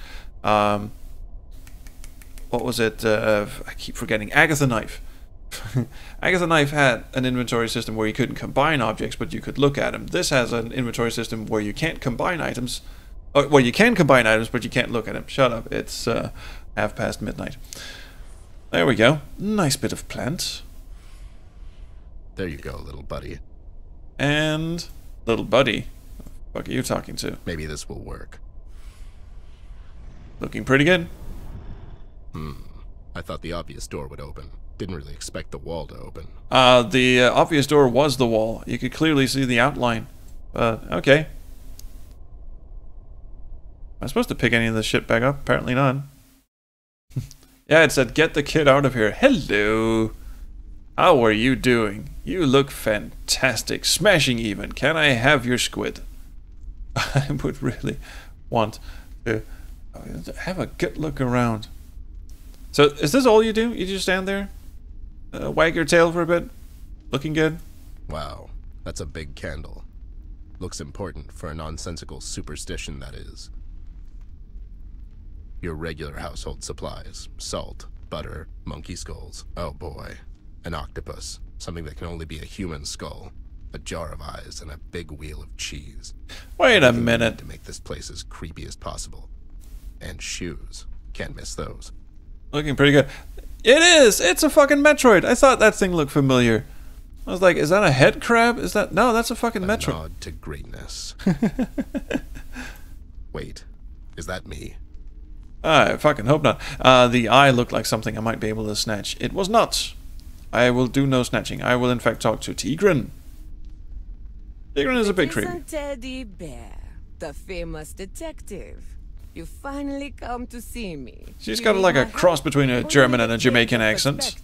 [SPEAKER 1] What was it? I keep forgetting. Agatha Knife. Agatha Knife had an inventory system where you couldn't combine objects, but you could look at them. This has an inventory system where you can't combine items. Well, you can combine items, but you can't look at them. Shut up. It's half past midnight. There we go. Nice bit of plant.
[SPEAKER 2] There you go, little buddy.
[SPEAKER 1] And little buddy. What the fuck are you talking to?
[SPEAKER 2] Maybe this will work.
[SPEAKER 1] Looking pretty good.
[SPEAKER 2] I thought the obvious door would open. Didn't really expect the wall to open.
[SPEAKER 1] The obvious door was the wall. You could clearly see the outline. But, okay. Am I supposed to pick any of this shit back up? Apparently not. Yeah, it said, get the kid out of here. Hello. How are you doing? You look fantastic. Smashing even. Can I have your squid? I would really want to have a good look around. So, is this all you do? You just stand there? Wag your tail for a bit? Looking good?
[SPEAKER 2] Wow, that's a big candle. Looks important for a nonsensical superstition, that is. Your regular household supplies. Salt, butter, monkey skulls. Oh boy. An octopus. Something that can only be a human skull. A jar of eyes and a big wheel of cheese.
[SPEAKER 1] Wait a minute.
[SPEAKER 2] To make this place as creepy as possible. And shoes. Can't miss those.
[SPEAKER 1] Looking pretty good. It is! It's a fucking Metroid! I thought that thing looked familiar. I was like, is that a head crab? Is that... No, that's a fucking Metroid.
[SPEAKER 2] Nod to greatness. Wait, is that me?
[SPEAKER 1] I fucking hope not. The eye looked like something I might be able to snatch. It was not. I will do no snatching. I will in fact talk to Tigran. Tigran is a big creep.
[SPEAKER 6] Teddy Bear, the famous detective. You finally come to see me.
[SPEAKER 1] She's got like a cross between a German and a Jamaican accent.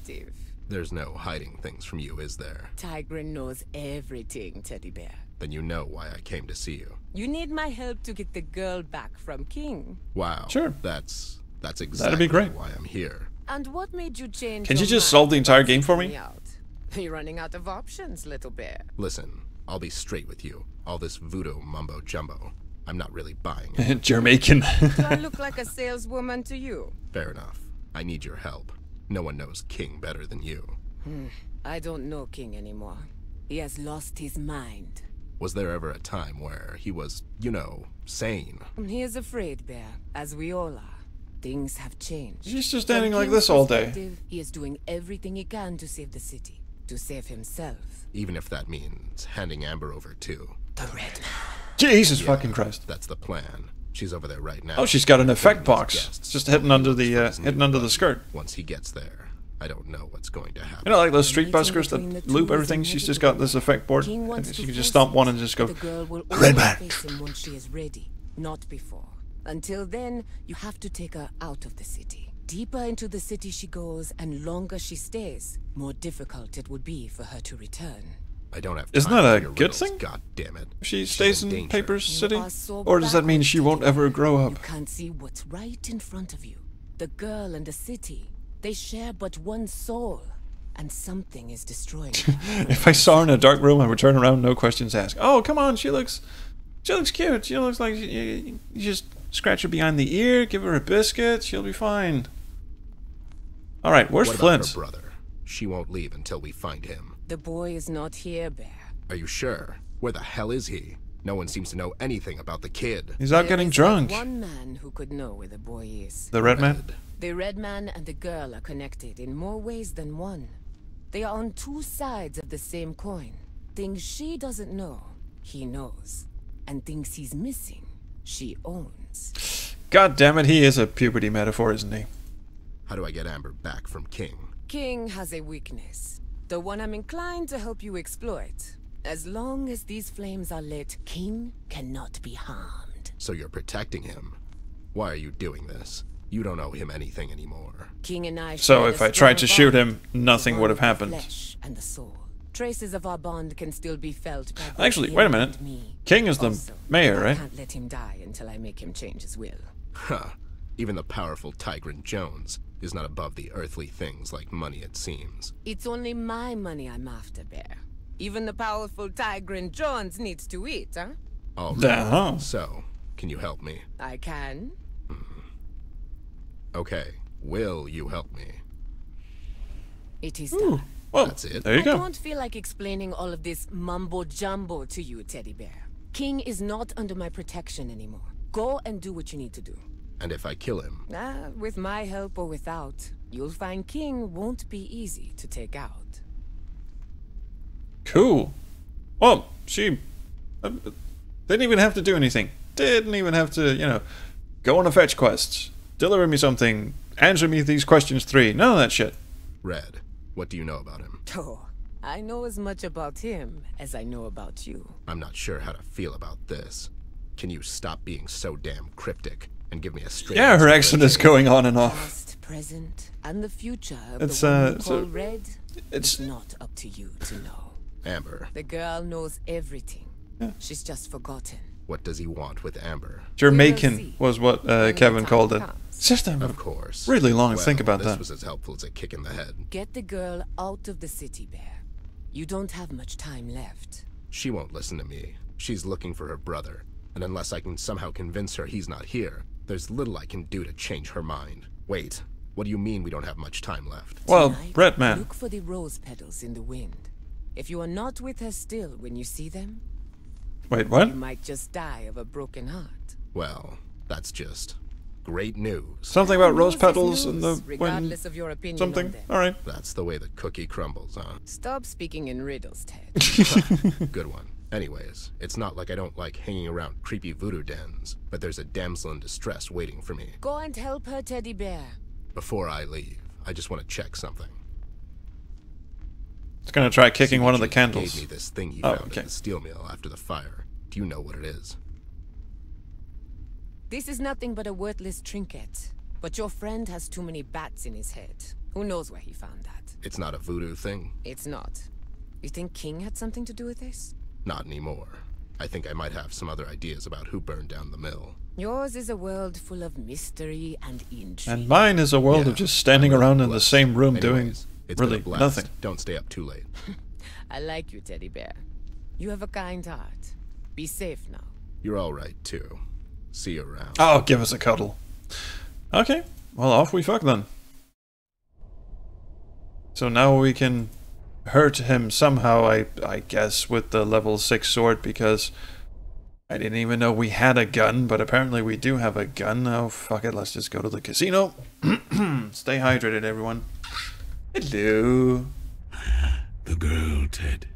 [SPEAKER 2] There's no hiding things from you, is there?
[SPEAKER 6] Tigran knows everything, Teddy Bear.
[SPEAKER 2] Then you know why I came to see you.
[SPEAKER 6] You need my help to get the girl back from King.
[SPEAKER 2] Wow.
[SPEAKER 1] Sure.
[SPEAKER 2] That's exactly
[SPEAKER 1] That'd be great.
[SPEAKER 2] why I'm here.
[SPEAKER 6] And what made you change
[SPEAKER 1] Can
[SPEAKER 6] your
[SPEAKER 1] you just
[SPEAKER 6] mind
[SPEAKER 1] solve the entire
[SPEAKER 6] about
[SPEAKER 1] game for
[SPEAKER 6] seeking
[SPEAKER 1] me?
[SPEAKER 6] out? You're running out of options, little bear.
[SPEAKER 2] Listen, I'll be straight with you. All this voodoo mumbo jumbo. I'm not really buying it.
[SPEAKER 1] Germaican.
[SPEAKER 6] Do I look like a saleswoman to you?
[SPEAKER 2] Fair enough. I need your help. No one knows King better than you.
[SPEAKER 6] I don't know King anymore. He has lost his mind.
[SPEAKER 2] Was there ever a time where he was, you know, sane?
[SPEAKER 6] He is afraid, Bear, as we all are. Things have changed.
[SPEAKER 1] She's just standing
[SPEAKER 6] From
[SPEAKER 1] like
[SPEAKER 6] King's
[SPEAKER 1] this all day.
[SPEAKER 6] perspective, he is doing everything he can to save the city, to save himself.
[SPEAKER 2] Even if that means handing Amber over too.
[SPEAKER 6] The Red Man.
[SPEAKER 1] Jesus fucking Christ.
[SPEAKER 2] That's the plan. She's over there right now.
[SPEAKER 1] Oh, she's got an effect
[SPEAKER 2] These
[SPEAKER 1] box.
[SPEAKER 2] guests.
[SPEAKER 1] It's just hidden under the skirt.
[SPEAKER 2] Once he gets there, I don't know what's going to happen.
[SPEAKER 1] You know, like those street buskers that loop everything. She's just got this effect board, and she can just stomp one and just go.
[SPEAKER 6] The girl will
[SPEAKER 1] Red
[SPEAKER 6] only
[SPEAKER 1] Man.
[SPEAKER 6] face him when she is ready, not before. Until then, you have to take her out of the city. Deeper into the city she goes, and longer she stays, more difficult it would be for her to return.
[SPEAKER 2] I don't have time.
[SPEAKER 1] Isn't that
[SPEAKER 2] for
[SPEAKER 1] a
[SPEAKER 2] your
[SPEAKER 1] good
[SPEAKER 2] riddles,
[SPEAKER 1] thing?
[SPEAKER 2] God damn it.
[SPEAKER 1] If she
[SPEAKER 2] She's
[SPEAKER 1] stays in
[SPEAKER 2] danger.
[SPEAKER 1] Paper City,
[SPEAKER 6] You are so
[SPEAKER 1] or does that mean she won't ever grow
[SPEAKER 6] You
[SPEAKER 1] up?
[SPEAKER 6] can't see what's right in front of you. The girl and the city, they share but one soul, and something is destroying her.
[SPEAKER 1] If I saw her in a dark room, I would turn around, no questions asked. Oh, come on, she looks cute. She looks like you just scratch her behind the ear, give her a biscuit, she'll be fine. All right, where's
[SPEAKER 2] What about
[SPEAKER 1] Flint?
[SPEAKER 2] her brother? She won't leave until we find him.
[SPEAKER 6] The boy is not here, Bear.
[SPEAKER 2] Are you sure? Where the hell is he? No one seems to know anything about the kid.
[SPEAKER 1] He's out
[SPEAKER 6] There
[SPEAKER 1] getting
[SPEAKER 6] is
[SPEAKER 1] drunk.
[SPEAKER 6] but one man who could know where the boy is.
[SPEAKER 1] The Red Man?
[SPEAKER 6] The Red Man and the girl are connected in more ways than one. They are on two sides of the same coin. Things she doesn't know, he knows. And things he's missing, she owns.
[SPEAKER 1] God damn it, he is a puberty metaphor, isn't he?
[SPEAKER 2] How do I get Amber back from King?
[SPEAKER 6] King has a weakness. The one I'm inclined to help you exploit. As long as these flames are lit, King cannot be harmed.
[SPEAKER 2] So you're protecting him. Why are you doing this? You don't owe him anything anymore.
[SPEAKER 6] King and I
[SPEAKER 1] So
[SPEAKER 6] share
[SPEAKER 1] if
[SPEAKER 6] a
[SPEAKER 1] I tried to
[SPEAKER 6] strong
[SPEAKER 1] shoot
[SPEAKER 6] bond.
[SPEAKER 1] him, nothing
[SPEAKER 6] The
[SPEAKER 1] would have
[SPEAKER 6] bond of the
[SPEAKER 1] happened.
[SPEAKER 6] flesh and the soul. Traces of our bond can still be felt by both
[SPEAKER 1] Actually,
[SPEAKER 6] him
[SPEAKER 1] wait a minute.
[SPEAKER 6] and me.
[SPEAKER 1] King is the
[SPEAKER 6] Also,
[SPEAKER 1] mayor,
[SPEAKER 6] I
[SPEAKER 1] right?
[SPEAKER 6] can't let him die until I make him change his will.
[SPEAKER 2] Huh. Even the powerful Tigrant Jones is not above the earthly things like money, it seems.
[SPEAKER 6] It's only my money I'm after, Bear. Even the powerful Tigrant Jones needs to eat, huh?
[SPEAKER 2] All right.
[SPEAKER 1] Uh-huh.
[SPEAKER 2] So, can you help me?
[SPEAKER 6] I can.
[SPEAKER 2] Okay. Will you help me?
[SPEAKER 6] It is
[SPEAKER 1] Ooh,
[SPEAKER 6] done.
[SPEAKER 1] well,
[SPEAKER 2] That's it.
[SPEAKER 1] there you
[SPEAKER 6] I
[SPEAKER 1] go.
[SPEAKER 6] don't feel like explaining all of this mumbo-jumbo to you, Teddy Bear. King is not under my protection anymore. Go and do what you need to do.
[SPEAKER 2] And if I kill him,
[SPEAKER 6] With my help or without, you'll find King won't be easy to take out.
[SPEAKER 1] Cool. Well, she didn't even have to do anything. Didn't even have to, you know, go on a fetch quest, deliver me something, answer me these questions 3. None of that shit.
[SPEAKER 2] Red, what do you know about him?
[SPEAKER 6] Oh, I know as much about him as I know about you.
[SPEAKER 2] I'm not sure how to feel about this. Can you stop being so damn cryptic and give me a straight
[SPEAKER 1] Yeah, her
[SPEAKER 2] answer?
[SPEAKER 1] accent is going on and off.
[SPEAKER 6] Past, present, and the future of
[SPEAKER 1] It's,
[SPEAKER 6] the one you
[SPEAKER 1] it's
[SPEAKER 6] call
[SPEAKER 1] a-
[SPEAKER 6] Red,
[SPEAKER 1] it's-
[SPEAKER 6] it's not up to you to know.
[SPEAKER 2] Amber,
[SPEAKER 6] The girl knows everything. She's just forgotten.
[SPEAKER 2] what does he want with Amber?
[SPEAKER 1] Germaican
[SPEAKER 6] see.
[SPEAKER 1] was what
[SPEAKER 6] When the
[SPEAKER 1] Kevin
[SPEAKER 6] time
[SPEAKER 1] called it.
[SPEAKER 6] comes.
[SPEAKER 1] It's just a
[SPEAKER 2] Of course.
[SPEAKER 1] really long to
[SPEAKER 2] Well,
[SPEAKER 1] think about
[SPEAKER 2] this
[SPEAKER 1] that.
[SPEAKER 2] was as helpful as a kick in the head.
[SPEAKER 6] Get the girl out of the city, Bear. You don't have much time left.
[SPEAKER 2] She won't listen to me. She's looking for her brother. And unless I can somehow convince her he's not here, there's little I can do to change her mind. Wait, what do you mean we don't have much time left?
[SPEAKER 1] Well,
[SPEAKER 6] Tonight,
[SPEAKER 1] Red Man.
[SPEAKER 6] Look for the rose petals in the wind. If you are not with her still when you see them,
[SPEAKER 1] Wait, what?
[SPEAKER 6] you might just die of a broken heart.
[SPEAKER 2] Well, that's just great news.
[SPEAKER 1] Something about rose
[SPEAKER 6] News is
[SPEAKER 1] petals in the
[SPEAKER 6] news,
[SPEAKER 1] wind.
[SPEAKER 6] regardless of your opinion on
[SPEAKER 1] Something.
[SPEAKER 6] them.
[SPEAKER 1] All right.
[SPEAKER 2] That's the way the cookie crumbles, huh?
[SPEAKER 6] Stop speaking in riddles, Ted.
[SPEAKER 2] Good one. Anyways, it's not like I don't like hanging around creepy voodoo dens, but there's a damsel in distress waiting for me.
[SPEAKER 6] Go and help her, Teddy Bear.
[SPEAKER 2] Before I leave, I just want to check something.
[SPEAKER 1] It's gonna try kicking one of the
[SPEAKER 2] CJ
[SPEAKER 1] candles.
[SPEAKER 2] gave me this thing he
[SPEAKER 1] Oh,
[SPEAKER 2] found
[SPEAKER 1] okay.
[SPEAKER 2] at the steel mill after the fire. Do you know what it is?
[SPEAKER 6] This is nothing but a worthless trinket. But your friend has too many bats in his head. Who knows where he found that?
[SPEAKER 2] It's not a voodoo thing?
[SPEAKER 6] It's not. You think King had something to do with this?
[SPEAKER 2] Not anymore. I think I might have some other ideas about who burned down the mill.
[SPEAKER 6] Yours is a world full of mystery and intrigue.
[SPEAKER 1] And mine is a world
[SPEAKER 2] Yeah,
[SPEAKER 1] of just standing
[SPEAKER 2] I'm really
[SPEAKER 1] around in the
[SPEAKER 2] blessed.
[SPEAKER 1] same room
[SPEAKER 2] Anyways,
[SPEAKER 1] doing
[SPEAKER 2] it's been a
[SPEAKER 1] really
[SPEAKER 2] blast.
[SPEAKER 1] nothing.
[SPEAKER 2] Don't stay up too late.
[SPEAKER 6] I like you, Teddy Bear. You have a kind heart. Be safe now.
[SPEAKER 2] You're all right, too. See you around.
[SPEAKER 1] Oh, give us a cuddle. Okay, well, off we fuck then. So now we can hurt him somehow, I guess, with the level 6 sword, because I didn't even know we had a gun, but apparently we do have a gun. Oh, fuck it, let's just go to the casino. Stay hydrated, everyone. Hello.
[SPEAKER 5] The girl, Ted.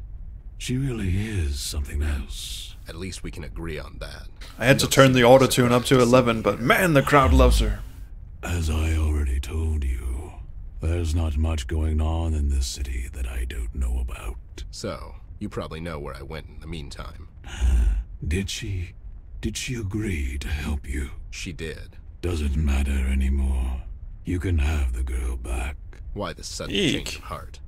[SPEAKER 5] She really is something else.
[SPEAKER 2] At least we can agree on that.
[SPEAKER 1] I had to turn the auto-tune up to 11, but man, the crowd loves her.
[SPEAKER 5] As I already told you, there's not much going on in this city that I don't know about.
[SPEAKER 2] So, you probably know where I went in the meantime.
[SPEAKER 5] Did she agree to help you?
[SPEAKER 2] She did.
[SPEAKER 5] Doesn't matter anymore. You can have the girl back.
[SPEAKER 2] Why the sudden
[SPEAKER 1] Eek.
[SPEAKER 2] change of heart?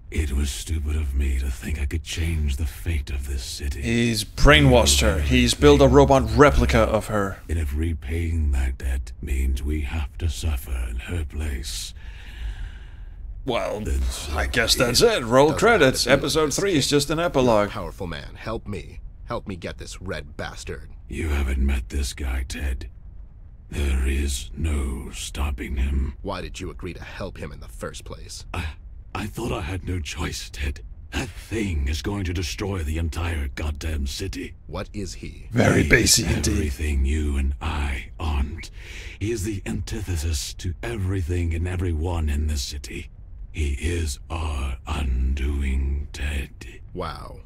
[SPEAKER 5] It was stupid of me to think I could change the fate of this city.
[SPEAKER 1] He's brainwashed her. He's built a robot replica of her.
[SPEAKER 5] And if repaying that debt means we have to suffer in her place,
[SPEAKER 1] Well,
[SPEAKER 5] then so
[SPEAKER 1] I guess
[SPEAKER 5] be
[SPEAKER 1] that's
[SPEAKER 5] it.
[SPEAKER 1] it. Roll
[SPEAKER 2] Doesn't
[SPEAKER 1] credits.
[SPEAKER 2] have to do with
[SPEAKER 1] Episode
[SPEAKER 2] this
[SPEAKER 1] 3 is
[SPEAKER 2] case.
[SPEAKER 1] just an epilogue.
[SPEAKER 2] Powerful man, help me. Help me get this red bastard.
[SPEAKER 5] You haven't met this guy, Ted. There is no stopping him.
[SPEAKER 2] Why did you agree to help him in the first place?
[SPEAKER 5] I thought I had no choice, Ted. That thing is going to destroy the entire goddamn city.
[SPEAKER 2] What is he?
[SPEAKER 1] Very
[SPEAKER 5] He
[SPEAKER 1] basic
[SPEAKER 5] is
[SPEAKER 1] indeed.
[SPEAKER 5] everything you and I aren't. He is the antithesis to everything and everyone in this city. He is our undoing, Ted.
[SPEAKER 2] Wow.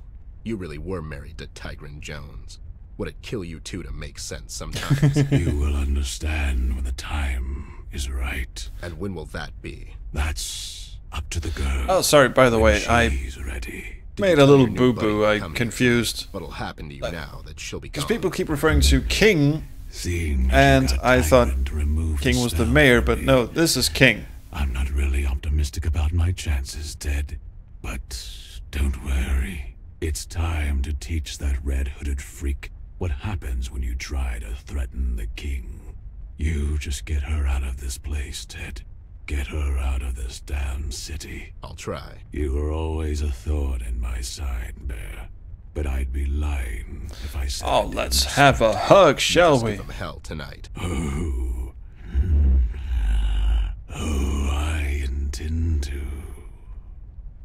[SPEAKER 2] You really were married to Tigran Jones. Would it kill you two to make sense sometimes?
[SPEAKER 5] You will understand when the time is right.
[SPEAKER 2] And when will that be?
[SPEAKER 5] That's up to the girl.
[SPEAKER 1] Oh, sorry, by the way, I
[SPEAKER 5] She's ready.
[SPEAKER 2] Did
[SPEAKER 1] made
[SPEAKER 2] you
[SPEAKER 1] a
[SPEAKER 2] tell
[SPEAKER 1] little
[SPEAKER 2] your new buddy
[SPEAKER 1] boo-boo.
[SPEAKER 2] to
[SPEAKER 1] I
[SPEAKER 2] come here?
[SPEAKER 1] confused.
[SPEAKER 2] What'll happen to you now that she'll be gone?
[SPEAKER 1] Because people keep referring to King,
[SPEAKER 5] Seeing that
[SPEAKER 1] and
[SPEAKER 5] you got
[SPEAKER 1] I thought
[SPEAKER 5] Tigran to remove
[SPEAKER 1] King was the
[SPEAKER 5] spell
[SPEAKER 1] mayor,
[SPEAKER 5] from
[SPEAKER 1] but
[SPEAKER 5] me.
[SPEAKER 1] no, this is King.
[SPEAKER 5] I'm not really optimistic about my chances, Ted. But don't worry. It's time to teach that red-hooded freak what happens when you try to threaten the king. You just get her out of this place, Ted. Get her out of this damn city.
[SPEAKER 2] I'll try.
[SPEAKER 5] You were always a thorn in my side, Bear. But I'd be lying if I said I
[SPEAKER 1] Oh,
[SPEAKER 5] didn't
[SPEAKER 1] let's
[SPEAKER 5] respect
[SPEAKER 1] have a hug, shall
[SPEAKER 2] Just
[SPEAKER 1] we?
[SPEAKER 2] give him hell tonight.
[SPEAKER 5] Oh, I intend to.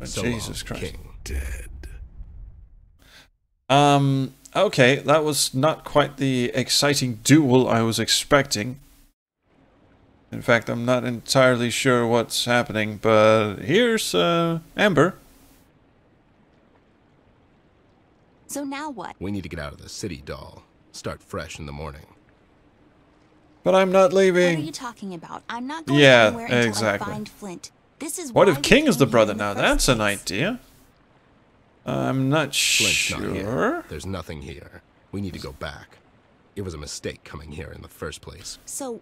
[SPEAKER 1] Oh,
[SPEAKER 2] So
[SPEAKER 1] Jesus
[SPEAKER 2] long,
[SPEAKER 1] Christ.
[SPEAKER 2] King.
[SPEAKER 5] Dead.
[SPEAKER 1] Okay, that was not quite the exciting duel I was expecting. In fact, I'm not entirely sure what's happening, but here's, Amber.
[SPEAKER 7] So now what?
[SPEAKER 2] We need to get out of the city, doll. Start fresh in the morning.
[SPEAKER 1] But I'm not
[SPEAKER 7] What are
[SPEAKER 1] leaving.
[SPEAKER 7] you talking about? I'm not going
[SPEAKER 1] Yeah,
[SPEAKER 7] anywhere until
[SPEAKER 1] exactly.
[SPEAKER 7] I find Flint. This is
[SPEAKER 1] What
[SPEAKER 7] why
[SPEAKER 1] if
[SPEAKER 7] we
[SPEAKER 1] King is
[SPEAKER 7] came
[SPEAKER 1] the
[SPEAKER 7] here
[SPEAKER 1] brother
[SPEAKER 7] in the
[SPEAKER 1] now?
[SPEAKER 7] first
[SPEAKER 1] That's an
[SPEAKER 7] place.
[SPEAKER 1] idea. I'm not
[SPEAKER 2] Flint's not here.
[SPEAKER 1] sure.
[SPEAKER 2] There's nothing here. We need to go back. It was a mistake coming here in the first place.
[SPEAKER 7] So,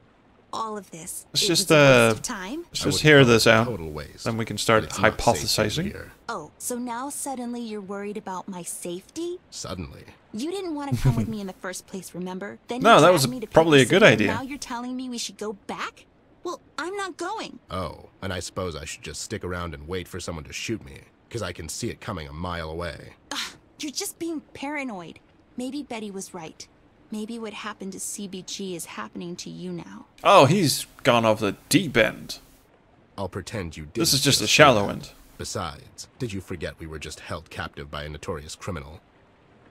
[SPEAKER 7] all of this.
[SPEAKER 1] Let's
[SPEAKER 7] it
[SPEAKER 1] just,
[SPEAKER 7] was a waste of time?
[SPEAKER 1] Let's
[SPEAKER 2] I
[SPEAKER 1] just
[SPEAKER 2] wouldn't
[SPEAKER 1] hear
[SPEAKER 2] call it
[SPEAKER 1] this
[SPEAKER 2] a
[SPEAKER 1] out.
[SPEAKER 2] Total waste.
[SPEAKER 1] Then we can start
[SPEAKER 2] but it's not safe
[SPEAKER 1] hypothesizing.
[SPEAKER 2] here.
[SPEAKER 7] Oh, so now suddenly you're worried about my safety?
[SPEAKER 2] Suddenly.
[SPEAKER 7] You didn't want to come with me in the first place, remember? Then
[SPEAKER 1] No,
[SPEAKER 7] you
[SPEAKER 1] that
[SPEAKER 7] dragged
[SPEAKER 1] was
[SPEAKER 7] me to
[SPEAKER 1] probably
[SPEAKER 7] Paper
[SPEAKER 1] a good
[SPEAKER 7] City, and
[SPEAKER 1] idea.
[SPEAKER 7] Now you're telling me we should go back? Well, I'm not going.
[SPEAKER 2] Oh, and I suppose I should just stick around and wait for someone to shoot me, because I can see it coming a mile away.
[SPEAKER 7] You're just being paranoid. Maybe Betty was right. Maybe what happened to CBG is happening to you now.
[SPEAKER 1] Oh, he's gone off the deep end.
[SPEAKER 2] I'll pretend you did.
[SPEAKER 1] This is just the shallow end.
[SPEAKER 2] Besides, did you forget we were just held captive by a notorious criminal?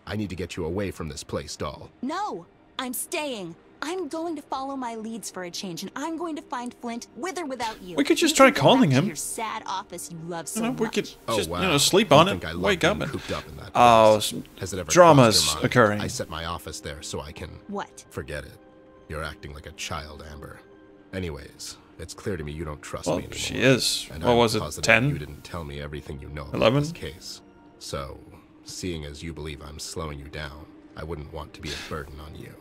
[SPEAKER 2] I need to get you away from this place, doll.
[SPEAKER 7] No, I'm staying. I'm going to follow my leads for a change, and I'm going to find Flint with or without you.
[SPEAKER 1] We could just
[SPEAKER 7] You
[SPEAKER 1] try
[SPEAKER 7] can go
[SPEAKER 1] calling
[SPEAKER 7] back to
[SPEAKER 1] him.
[SPEAKER 7] Your sad office you love so
[SPEAKER 1] You know, we
[SPEAKER 7] much.
[SPEAKER 1] could
[SPEAKER 2] Oh,
[SPEAKER 1] just,
[SPEAKER 2] wow.
[SPEAKER 1] you know, sleep
[SPEAKER 2] You
[SPEAKER 1] on
[SPEAKER 2] think I
[SPEAKER 1] it,
[SPEAKER 2] love
[SPEAKER 1] wake up
[SPEAKER 2] being
[SPEAKER 1] and...
[SPEAKER 2] cooped up in that
[SPEAKER 1] Oh,
[SPEAKER 2] place. Has it ever
[SPEAKER 1] dramas
[SPEAKER 2] crossed your mind?
[SPEAKER 1] occurring.
[SPEAKER 2] I set my office there so I can...
[SPEAKER 7] What?
[SPEAKER 2] Forget it. You're acting like a child, Amber. Anyways, it's clear to me you don't trust
[SPEAKER 1] Well,
[SPEAKER 2] me anymore.
[SPEAKER 1] she is.
[SPEAKER 2] And
[SPEAKER 1] What
[SPEAKER 2] I'm
[SPEAKER 1] was it,
[SPEAKER 2] positive
[SPEAKER 1] 10?
[SPEAKER 2] You didn't tell me everything you know about
[SPEAKER 1] 11?
[SPEAKER 2] this case. So, seeing as you believe I'm slowing you down, I wouldn't want to be a burden on you.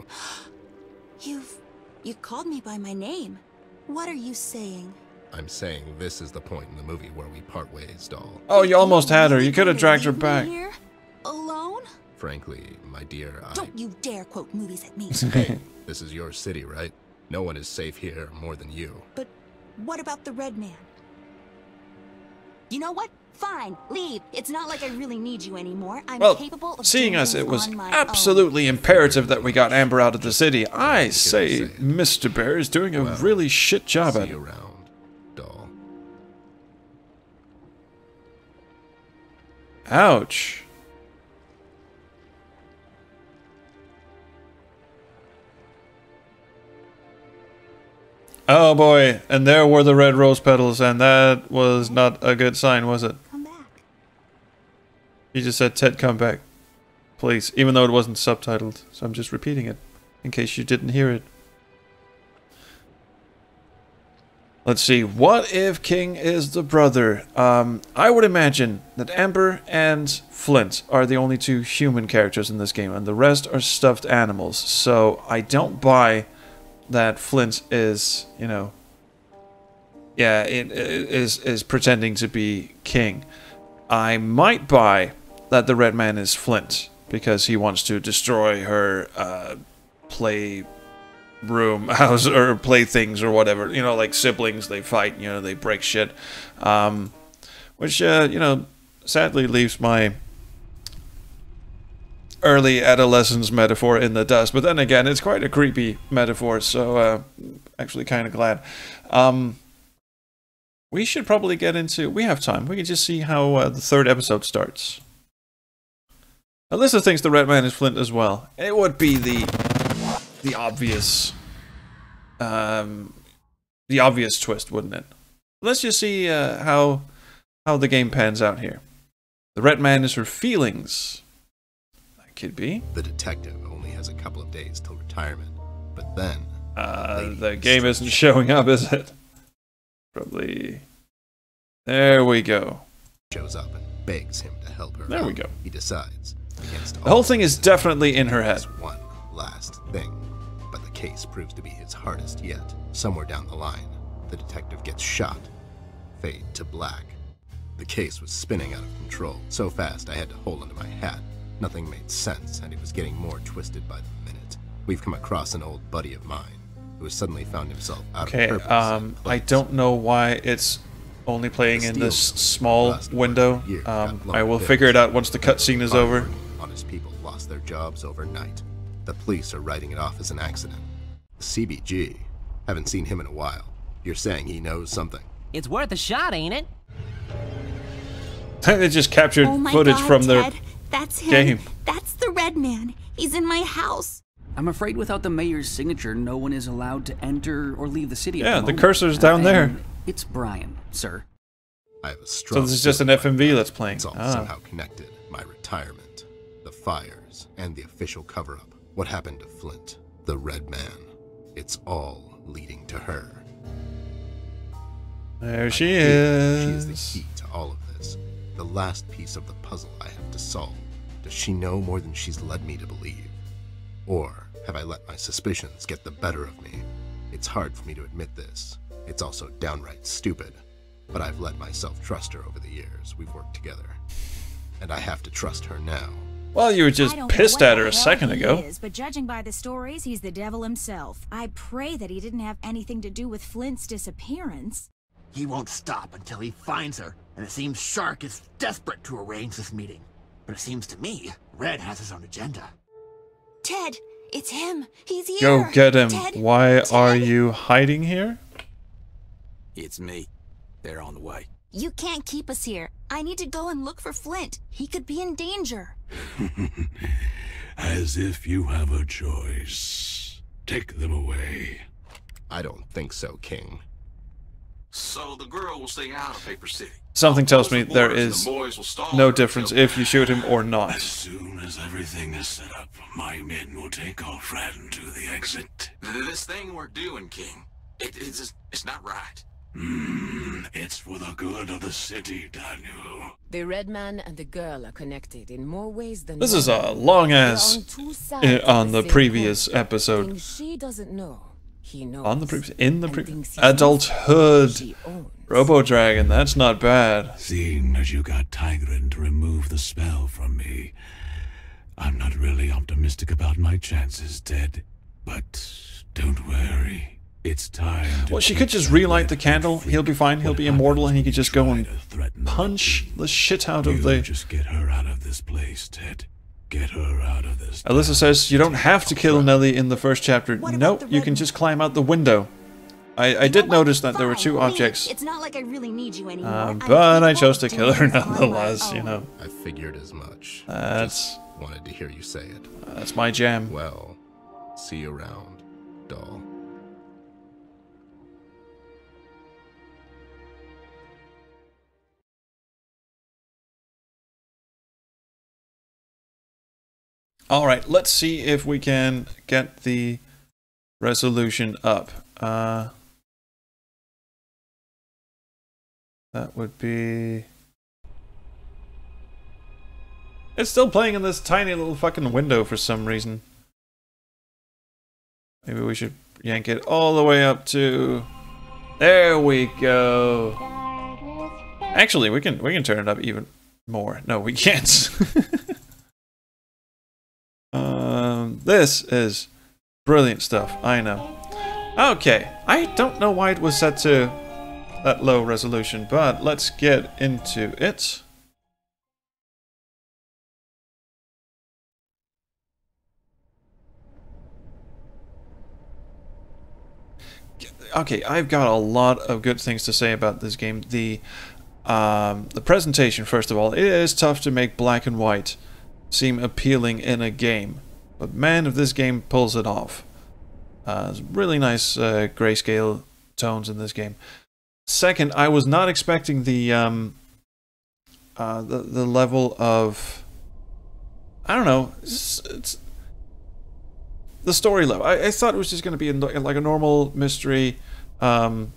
[SPEAKER 7] You called me by my name. What are you saying?
[SPEAKER 2] I'm saying this is the point in the movie where we part ways, doll.
[SPEAKER 1] Oh, you almost had her. You could have
[SPEAKER 7] You're
[SPEAKER 1] dragged her
[SPEAKER 7] leaving me
[SPEAKER 1] back.
[SPEAKER 7] Here? Alone?
[SPEAKER 2] Frankly, my dear,
[SPEAKER 7] Don't you dare quote movies at me.
[SPEAKER 2] Hey, this is your city, right? No one is safe here more than you.
[SPEAKER 7] But what about the red man? You know what? Fine, leave. It's not like I really need you anymore. I'm
[SPEAKER 1] Well,
[SPEAKER 7] capable of
[SPEAKER 1] seeing
[SPEAKER 7] doing
[SPEAKER 1] as it
[SPEAKER 7] things
[SPEAKER 1] was
[SPEAKER 7] on my
[SPEAKER 1] absolutely imperative that we got Amber out of the city, I say
[SPEAKER 2] say.
[SPEAKER 1] Mr. Bear is doing a
[SPEAKER 2] Well,
[SPEAKER 1] really shit job
[SPEAKER 2] See
[SPEAKER 1] at
[SPEAKER 2] you
[SPEAKER 1] it.
[SPEAKER 2] around, doll.
[SPEAKER 1] Ouch. Oh boy, and there were the red rose petals, and that was not a good sign, was it?
[SPEAKER 7] Come back.
[SPEAKER 1] He just said, Ted, come back. Please, even though it wasn't subtitled, so I'm just repeating it, in case you didn't hear it. Let's see, what if King is the brother? I would imagine that Amber and Flint are the only two human characters in this game, and the rest are stuffed animals, so I don't buy that Flint is, you know, yeah, is pretending to be King. I might buy that the red man is Flint, because he wants to destroy her play room, house, or playthings, or whatever. You know, like siblings, they fight, you know, they break shit. Which, you know, sadly leaves my early adolescence metaphor in the dust. But then again, it's quite a creepy metaphor, so actually kind of glad. We should probably get into... We have time. We can just see how the third episode starts. Alyssa thinks the red man is Flint as well. It would be the obvious... the obvious twist, wouldn't it? Let's just see how the game pans out here. The red man is her feelings. Could be.
[SPEAKER 2] The detective only has a couple of days till retirement, but then...
[SPEAKER 1] the game isn't showing up, is it? Probably... There we go.
[SPEAKER 2] Shows up and begs him to help her.
[SPEAKER 1] There we go.
[SPEAKER 2] He decides.
[SPEAKER 1] The whole thing is definitely in her head.
[SPEAKER 2] One last thing, but the case proves to be his hardest yet. Somewhere down the line, the detective gets shot. Fade to black. The case was spinning out of control. So fast I had to hold onto my hat. Nothing made sense, and it was getting more twisted by the minute. We've come across an old buddy of mine who has suddenly found himself out of purpose.
[SPEAKER 1] I don't know why it's only playing in this small window. I will figure it out once the cutscene is over.
[SPEAKER 2] Honest people lost their jobs overnight. The police are writing it off as an accident. The CBG, haven't seen him in a while. You're saying he knows something?
[SPEAKER 8] It's worth a shot, ain't it?
[SPEAKER 1] They just captured footage from their
[SPEAKER 7] That's him.
[SPEAKER 1] game.
[SPEAKER 7] That's the red man. He's in my house.
[SPEAKER 9] I'm afraid without the mayor's signature, no one is allowed to enter or leave the city.
[SPEAKER 1] Yeah,
[SPEAKER 9] at
[SPEAKER 1] the
[SPEAKER 9] the
[SPEAKER 1] cursor's down there.
[SPEAKER 9] And it's Brian, sir.
[SPEAKER 2] I have a strong...
[SPEAKER 1] So this is just an FMV that's playing.
[SPEAKER 2] It's all somehow connected. My retirement, the fires, and the official cover-up. What happened to Flint, the red man. It's all leading to her.
[SPEAKER 1] There she
[SPEAKER 2] She is the
[SPEAKER 1] is.
[SPEAKER 2] key to all of this. The last piece of the puzzle I have to solve. Does she know more than she's led me to believe? Or have I let my suspicions get the better of me? It's hard for me to admit this. It's also downright stupid. But I've let myself trust her over the years. We've worked together. And I have to trust her now.
[SPEAKER 1] Well, you were just pissed at her a second ago.
[SPEAKER 10] Is, but judging by the stories, he's the devil himself. I pray that he didn't have anything to do with Flint's disappearance.
[SPEAKER 3] He won't stop until he finds her, and it seems Shark is desperate to arrange this meeting. But it seems to me, Red has his own agenda.
[SPEAKER 7] Ted, it's him. He's here.
[SPEAKER 1] Go get him.
[SPEAKER 7] Ted,
[SPEAKER 1] Why
[SPEAKER 7] Ted.
[SPEAKER 1] are you hiding here?
[SPEAKER 4] It's me. They're on the way.
[SPEAKER 7] You can't keep us here. I need to go and look for Flint. He could be in danger.
[SPEAKER 5] As if you have a choice. Take them away.
[SPEAKER 2] I don't think so, King.
[SPEAKER 4] So the girl will stay out of Paper City.
[SPEAKER 1] Something tells me
[SPEAKER 4] Close the
[SPEAKER 1] there
[SPEAKER 4] borders and
[SPEAKER 1] is
[SPEAKER 4] the boys will stall
[SPEAKER 1] no
[SPEAKER 4] her
[SPEAKER 1] difference
[SPEAKER 4] until-
[SPEAKER 1] if you shoot him or not.
[SPEAKER 5] As soon as everything is set up, my men will take our friend to the exit.
[SPEAKER 4] This thing we're doing, King, it's not right.
[SPEAKER 5] It's for the good of the city, Daniel.
[SPEAKER 6] The red man and the girl are connected in more ways than
[SPEAKER 1] This
[SPEAKER 6] one.
[SPEAKER 1] is a long
[SPEAKER 6] They are
[SPEAKER 1] ass
[SPEAKER 6] on two sides
[SPEAKER 1] on
[SPEAKER 6] of
[SPEAKER 1] the
[SPEAKER 6] same
[SPEAKER 1] previous
[SPEAKER 6] coin.
[SPEAKER 1] episode.
[SPEAKER 6] Things she doesn't know, he knows.
[SPEAKER 1] On the previous, in the
[SPEAKER 6] And
[SPEAKER 1] previous
[SPEAKER 6] things he
[SPEAKER 1] adulthood.
[SPEAKER 6] she owns.
[SPEAKER 1] Robo Dragon, that's not bad.
[SPEAKER 5] Seeing as you got Tigran to remove the spell from me, I'm not really optimistic about my chances, Ted. But don't worry. It's time to
[SPEAKER 1] Well, she could
[SPEAKER 5] teach
[SPEAKER 1] just
[SPEAKER 5] that
[SPEAKER 1] relight the
[SPEAKER 5] red
[SPEAKER 1] candle.
[SPEAKER 5] freak
[SPEAKER 1] He'll be fine. He'll
[SPEAKER 5] what
[SPEAKER 1] be immortal, and he could
[SPEAKER 5] happens
[SPEAKER 1] just
[SPEAKER 5] when
[SPEAKER 1] go
[SPEAKER 5] you
[SPEAKER 1] and
[SPEAKER 5] try to threaten the
[SPEAKER 1] punch
[SPEAKER 5] queen.
[SPEAKER 1] the shit out of
[SPEAKER 5] You
[SPEAKER 1] the...
[SPEAKER 5] just get her out of this place, Ted. Get her out of this.
[SPEAKER 1] Alyssa says you don't have to kill Nelly in the first chapter.
[SPEAKER 7] What about
[SPEAKER 1] Nope,
[SPEAKER 7] the
[SPEAKER 1] you
[SPEAKER 7] red
[SPEAKER 1] can
[SPEAKER 7] man?
[SPEAKER 1] just climb out the window. I did notice that there were two objects.
[SPEAKER 7] It's not like I really need you anymore.
[SPEAKER 1] But I chose to kill her nonetheless, you know.
[SPEAKER 2] I figured as much.
[SPEAKER 1] That's...
[SPEAKER 2] Just wanted to hear you say it.
[SPEAKER 1] That's my jam.
[SPEAKER 2] Well, see you around, doll.
[SPEAKER 1] Alright, let's see if we can get the resolution up. That would be... It's still playing in this tiny little fucking window for some reason. Maybe we should yank it all the way up to... There we go. Actually, we can turn it up even more. No, we can't. This is brilliant stuff, I know. Okay, I don't know why it was set to that low resolution, but let's get into it. Okay, I've got a lot of good things to say about this game. The presentation, first of all, it is tough to make black and white seem appealing in a game. But man, if this game pulls it off. Really nice grayscale tones in this game. Second, I was not expecting the level of... I don't know. It's the story level. I thought it was just going to be like a normal mystery. You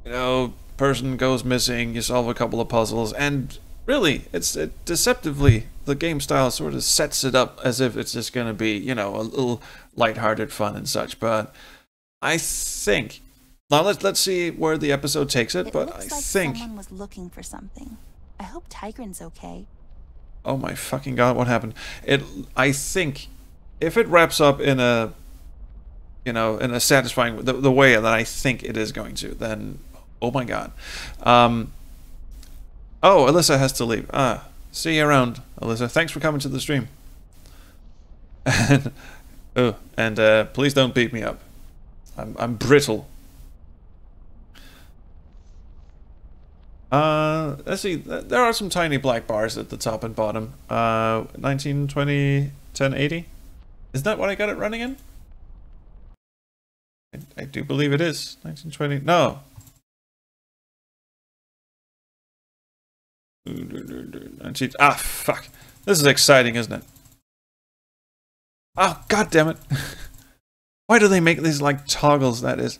[SPEAKER 1] know, person goes missing, you solve a couple of puzzles, and really, it's deceptively, the game style sort of sets it up as if it's just going to be, you know, a little lighthearted fun and such. But I think... Now let's see where the episode takes it, but I think...
[SPEAKER 7] someone was looking for something. I hope Tigrin's okay.
[SPEAKER 1] Oh my fucking god, what happened? I think if it wraps up in a, you know, in a satisfying the way that I think it is going to, then oh my god. Oh, Alyssa has to leave. See you around, Alyssa. Thanks for coming to the stream. Oh, and please don't beat me up. I'm brittle. Let's see. There are some tiny black bars at the top and bottom. 1920, 1080. Isn't that what I got it running in? I do believe it is. 1920. No. Fuck. This is exciting, isn't it? Oh, god damn it. Why do they make these like toggles? That is.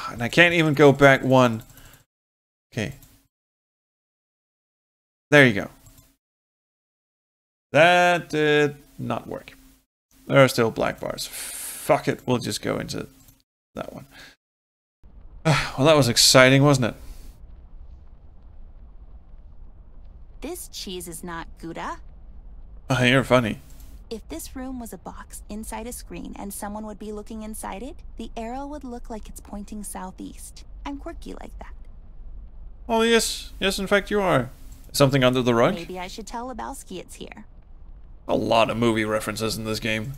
[SPEAKER 1] And I can't even go back one. Okay. There you go. That did not work. There are still black bars. Fuck it, we'll just go into that one. Well, that was exciting, wasn't it?
[SPEAKER 7] This cheese is not Gouda.
[SPEAKER 1] Oh, you're funny.
[SPEAKER 7] If this room was a box inside a screen and someone would be looking inside it, the arrow would look like it's pointing southeast. I'm quirky like that.
[SPEAKER 1] Oh, yes. Yes, in fact, you are. Something under the rug?
[SPEAKER 7] Maybe I should tell Lebowski it's here.
[SPEAKER 1] A lot of movie references in this game.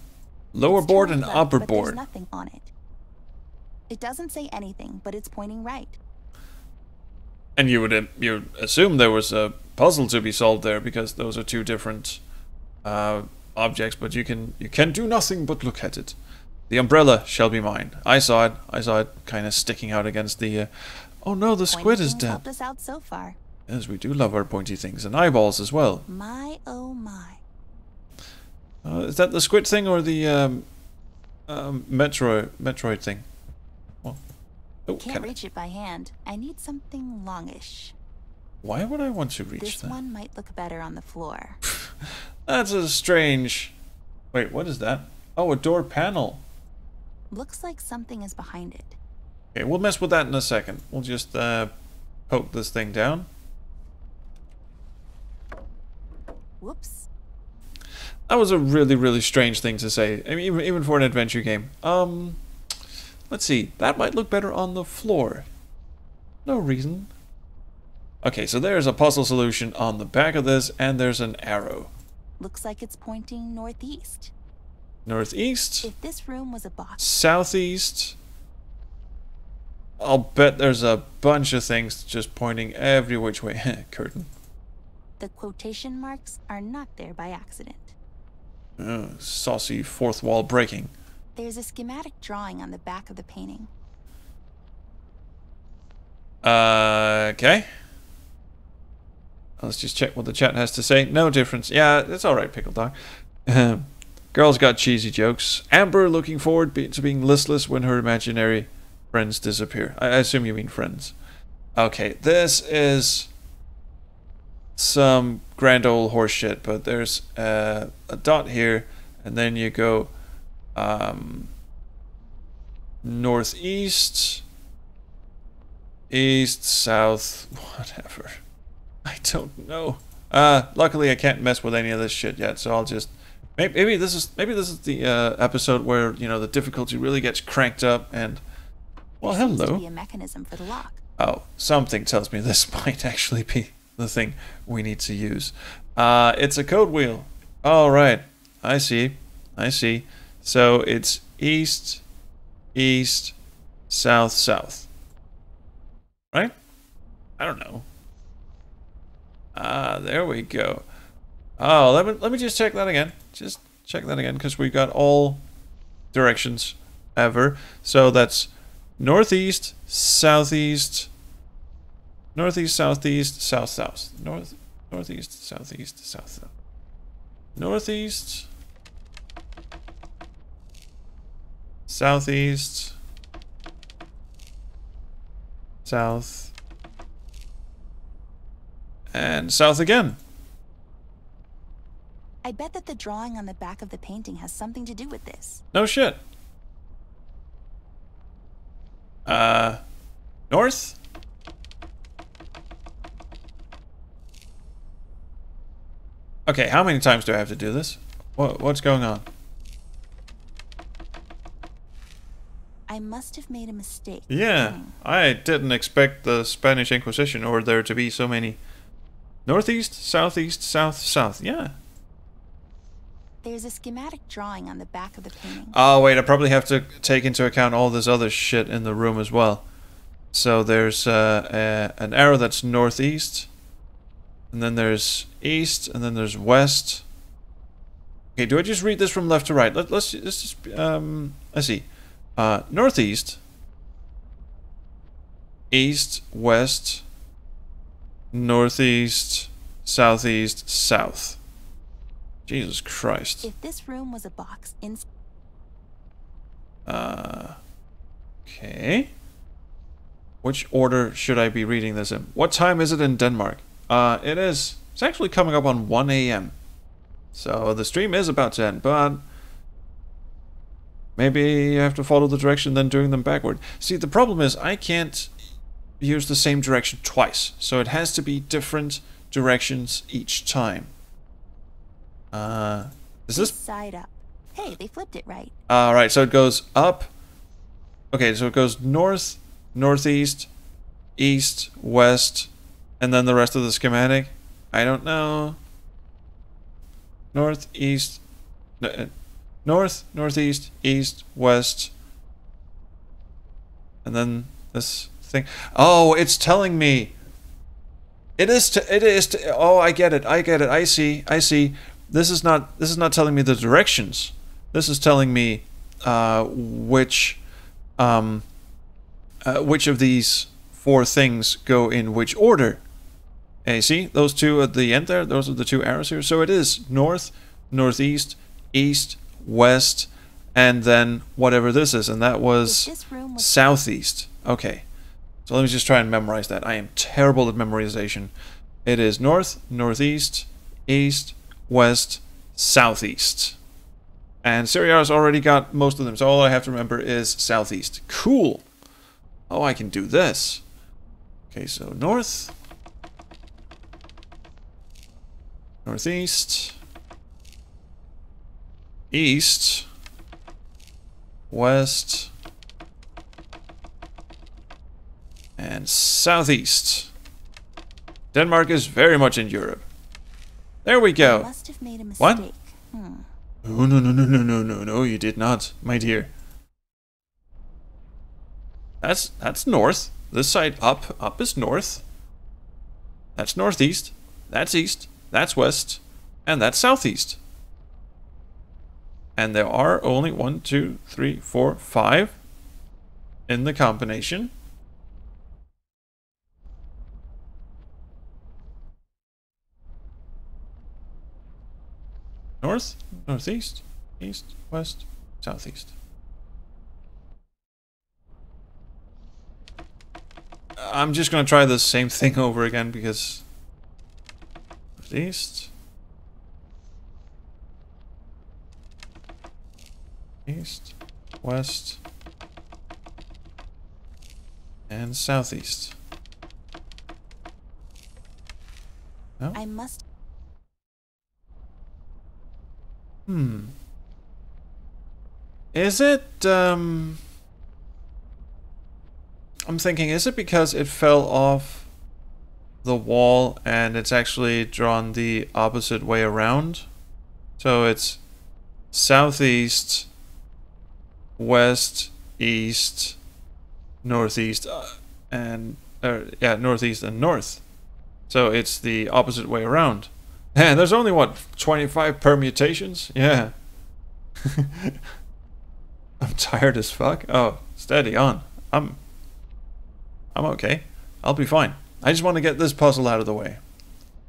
[SPEAKER 1] Lower board and upper board.
[SPEAKER 7] There's nothing on it. It doesn't say anything, but it's pointing right.
[SPEAKER 1] And you would assume there was a puzzle to be solved there because those are two different objects, but you can do nothing but look at it. The umbrella shall be mine. I saw it kind of sticking out against the... Oh no, the squid is dead.
[SPEAKER 7] Helped us out so far.
[SPEAKER 1] Yes, we do love our pointy things and eyeballs as well.
[SPEAKER 7] My oh my.
[SPEAKER 1] Is that the squid thing or the Metroid thing? Well, oh,
[SPEAKER 7] Can't reach it by hand. I need something longish.
[SPEAKER 1] Why would I want to reach
[SPEAKER 7] this
[SPEAKER 1] that?
[SPEAKER 7] This one might look better on the floor.
[SPEAKER 1] That's a strange... Wait, what is that? Oh, a door panel.
[SPEAKER 7] Looks like something is behind it.
[SPEAKER 1] Okay, we'll mess with that in a second. We'll just poke this thing down.
[SPEAKER 7] Whoops.
[SPEAKER 1] That was a really, really strange thing to say. I mean, even for an adventure game. Let's see. That might look better on the floor. No reason. Okay, so there's a puzzle solution on the back of this, and there's an arrow.
[SPEAKER 7] Looks like it's pointing northeast.
[SPEAKER 1] Northeast.
[SPEAKER 7] If this room was a box.
[SPEAKER 1] Southeast. I'll bet there's a bunch of things just pointing every which way. Curtain.
[SPEAKER 7] The quotation marks are not there by accident.
[SPEAKER 1] Oh, saucy fourth wall breaking.
[SPEAKER 7] There's a schematic drawing on the back of the painting.
[SPEAKER 1] Okay. Let's just check what the chat has to say. No difference. Yeah, it's alright, Pickle Dog. Girl's got cheesy jokes. Amber looking forward to being listless when her imaginary friends disappear. I assume you mean friends. Okay, this is some grand old horse shit, but there's a dot here, and then you go northeast, east, south, whatever. I don't know. Luckily I can't mess with any of this shit yet, so I'll just maybe this is the episode where, you know, the difficulty really gets cranked up and well,
[SPEAKER 7] there seems
[SPEAKER 1] hello.
[SPEAKER 7] to be a mechanism for the lock.
[SPEAKER 1] Oh, something tells me this might actually be the thing we need to use. It's a code wheel. All right. I see. So it's east, east, south, south. Right? I don't know. There we go. Oh, let me just check that again. Just check that again, because we got all directions ever. So that's northeast, southeast, northeast, southeast, south, south. Northeast, southeast, south, south. Northeast, southeast, south, and south again.
[SPEAKER 7] I bet that the drawing on the back of the painting has something to do with this.
[SPEAKER 1] No shit. North? Okay, how many times do I have to do this? What's going on?
[SPEAKER 7] I must have made a mistake.
[SPEAKER 1] Yeah, I didn't expect the Spanish Inquisition or there to be so many. Northeast, southeast, south, south. Yeah.
[SPEAKER 7] There's a schematic drawing on the back of the painting.
[SPEAKER 1] Oh, wait, I probably have to take into account all this other shit in the room as well. So there's an arrow that's northeast, and then there's east, and then there's west. Okay, do I just read this from left to right? Let's just, let's see. Northeast, east, west, northeast, southeast, south. Jesus Christ.
[SPEAKER 7] If this room was a box in...
[SPEAKER 1] Okay. Which order should I be reading this in? What time is it in Denmark? It's actually coming up on 1 a.m. So the stream is about to end, but maybe you have to follow the direction then doing them backward. See, the problem is I can't use the same direction twice, so it has to be different directions each time. Is this
[SPEAKER 7] side up? Hey, they flipped it right.
[SPEAKER 1] Right, so it goes up. Okay, so it goes north, northeast, east, west, and then the rest of the schematic. I don't know. North, east, north, northeast, east, west, and then this thing. Oh, it's telling me. It is. Oh, I get it. I see. This is not telling me the directions. This is telling me which of these four things go in which order. Hey, see those two at the end there? Those are the two arrows here. So it is north, northeast, east, west, and then whatever this is, and that was southeast. Okay, so let me just try and memorize that. I am terrible at memorization. It is north, northeast, east, west, southeast. And Siriar's already got most of them, so all I have to remember is southeast. Cool. Oh, I can do this. Okay, so north, northeast, east, west, and southeast. Denmark is very much in Europe. There we go.
[SPEAKER 7] Must have made a mistake.
[SPEAKER 1] What? Oh, no, you did not, my dear. That's north. This side up is north. That's northeast. That's east. That's west. And that's southeast. And there are only 1, 2, 3, 4, 5 in the combination. North, northeast, east, west, southeast. I'm just gonna try the same thing over again because northeast, east, west, and southeast. No?
[SPEAKER 7] I must.
[SPEAKER 1] Is it, I'm thinking, is it because it fell off the wall and it's actually drawn the opposite way around? So it's southeast, west, east, northeast, and, northeast and north. So it's the opposite way around. And there's only, what, 25 permutations? Yeah. I'm tired as fuck. Oh, steady on. I'm okay. I'll be fine. I just want to get this puzzle out of the way.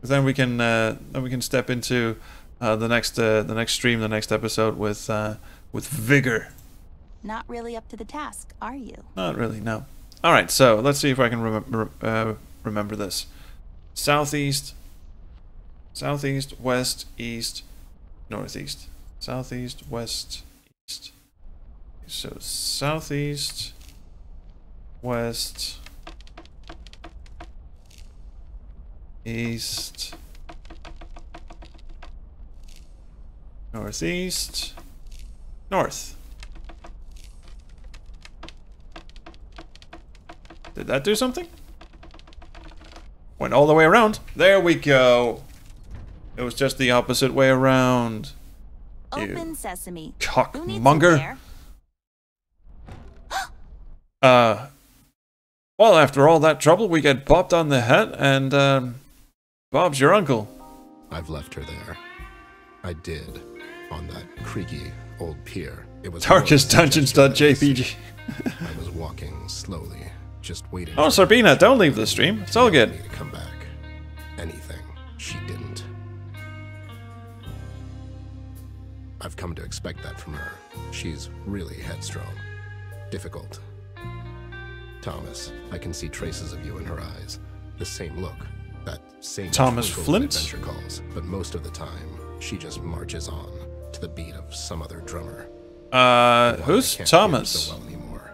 [SPEAKER 1] Then we can step into the next stream, the next episode with vigor.
[SPEAKER 7] Not really up to the task, are you?
[SPEAKER 1] Not really, no. All right, so let's see if I can remember this. Southeast, west, east, northeast. Southeast, west, east. So southeast, west, east, northeast, north. Did that do something? Went all the way around. There we go. It was just the opposite way around.
[SPEAKER 7] Open sesame.
[SPEAKER 1] Cockmonger. Well, after all that trouble, we get bopped on the head, and Bob's your uncle.
[SPEAKER 2] I've left her there. I did. On that creaky old pier. It was
[SPEAKER 1] darkestdungeons.jpg.
[SPEAKER 2] I was walking slowly, just waiting.
[SPEAKER 1] Oh, Sarbina, don't leave the stream. It's all good.
[SPEAKER 2] Me to come back. Anything. She didn't. I've come to expect that from her. She's really headstrong. Difficult. Thomas, I can see traces of you in her eyes. The same look. That same
[SPEAKER 1] Thomas Flint?
[SPEAKER 2] Adventure calls. But most of the time, she just marches on to the beat of some other drummer.
[SPEAKER 1] Who's Thomas?
[SPEAKER 2] So well anymore.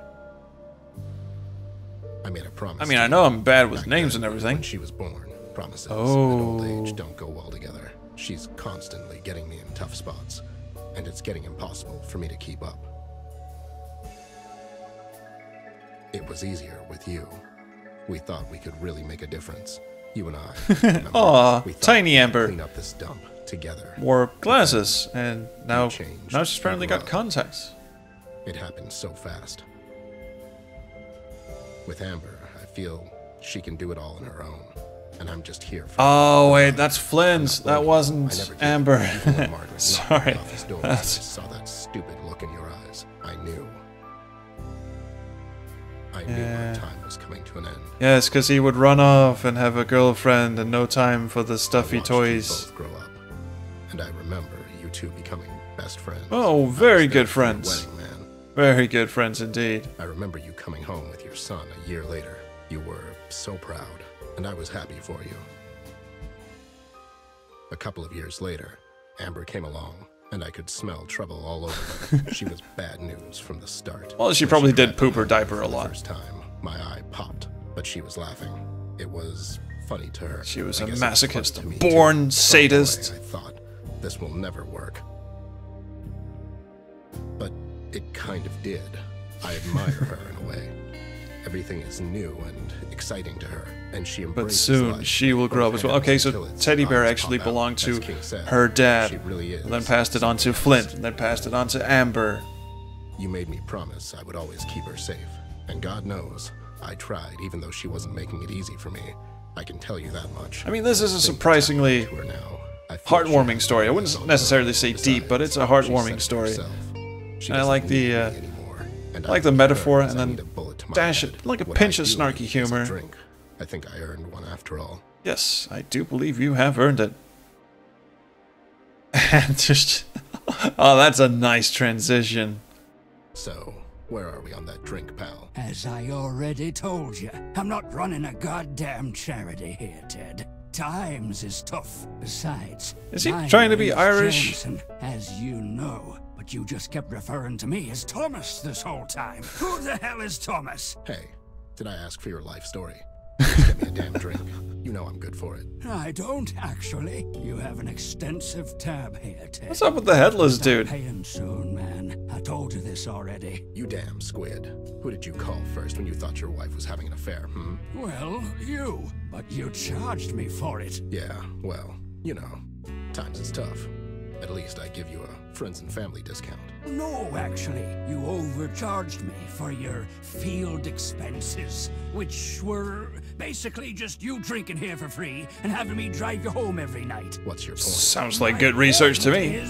[SPEAKER 2] I made a promise.
[SPEAKER 1] I mean, I know I'm bad with names and everything.
[SPEAKER 2] When she was born, promises and old age don't go well together. She's constantly getting me in tough spots, and it's getting impossible for me to keep up. It was easier with you. We thought we could really make a difference. You and I.
[SPEAKER 1] Aw, tiny Amber.
[SPEAKER 2] Clean up this dump together.
[SPEAKER 1] Wore glasses, and now she's apparently got contacts.
[SPEAKER 2] It happened so fast. With Amber, I feel she can do it all on her own, and I'm just here for
[SPEAKER 1] Oh wait, that's Flynn's. That wasn't Amber. Sorry.
[SPEAKER 2] I saw that stupid look in your eyes. I knew. I knew our time was coming to an end.
[SPEAKER 1] Yes, because he would run off and have a girlfriend and no time for the stuffy toys.
[SPEAKER 2] You both grow up, and I remember you two becoming best friends.
[SPEAKER 1] Oh, very good friends.
[SPEAKER 2] Wedding, man.
[SPEAKER 1] Very good friends indeed.
[SPEAKER 2] I remember you coming home with your son a year later. You were so proud, and I was happy for you. A couple of years later, Amber came along, and I could smell trouble all over her. She was bad news from the start.
[SPEAKER 1] Well, she probably did poop her diaper a lot.
[SPEAKER 2] First time, my eye popped, but she was laughing. It was funny to her.
[SPEAKER 1] She was a masochist, a born sadist.
[SPEAKER 2] I thought, this will never work. But it kind of did. I admire her in a way. Everything is new and exciting to her, and she embraces
[SPEAKER 1] But soon
[SPEAKER 2] life.
[SPEAKER 1] she will grow up as well. Okay, so Teddy Bear actually belonged to her dad, then passed it on to Flint, and then passed it on to Amber.
[SPEAKER 2] You made me promise I would always keep her safe. And God knows, I tried even though she wasn't making it easy for me. I can tell you that much.
[SPEAKER 1] I mean, this is a surprisingly heartwarming story. I wouldn't necessarily say deep, but it's a heartwarming story. And I like the metaphor, and then dash it like a pinch of snarky humor.
[SPEAKER 2] I think I earned one after all.
[SPEAKER 1] Yes, I do believe you have earned it. And just... oh, that's a nice transition.
[SPEAKER 2] So, where are we on that drink, pal?
[SPEAKER 11] As I already told you, I'm not running a goddamn charity here, Ted. Times is tough. Besides,
[SPEAKER 1] is he trying to be Irish?
[SPEAKER 11] Jameson, as you know, but you just kept referring to me as Thomas this whole time. Who the hell is Thomas?
[SPEAKER 2] Hey, did I ask for your life story? Just get me a damn drink. You know I'm good for it.
[SPEAKER 11] I don't, actually. You have an extensive tab here, Ted.
[SPEAKER 1] What's up with the headless dude?
[SPEAKER 11] Paying soon, man. I told you this already.
[SPEAKER 2] You damn squid. Who did you call first when you thought your wife was having an affair, hmm?
[SPEAKER 11] Well, you. But you charged me for it.
[SPEAKER 2] Yeah, well, you know, times is tough. At least I give you a friends and family discount.
[SPEAKER 11] No, actually. You overcharged me for your field expenses, which were basically just you drinking here for free and having me drive you home every night.
[SPEAKER 2] What's your point?
[SPEAKER 1] Sounds like good research to me.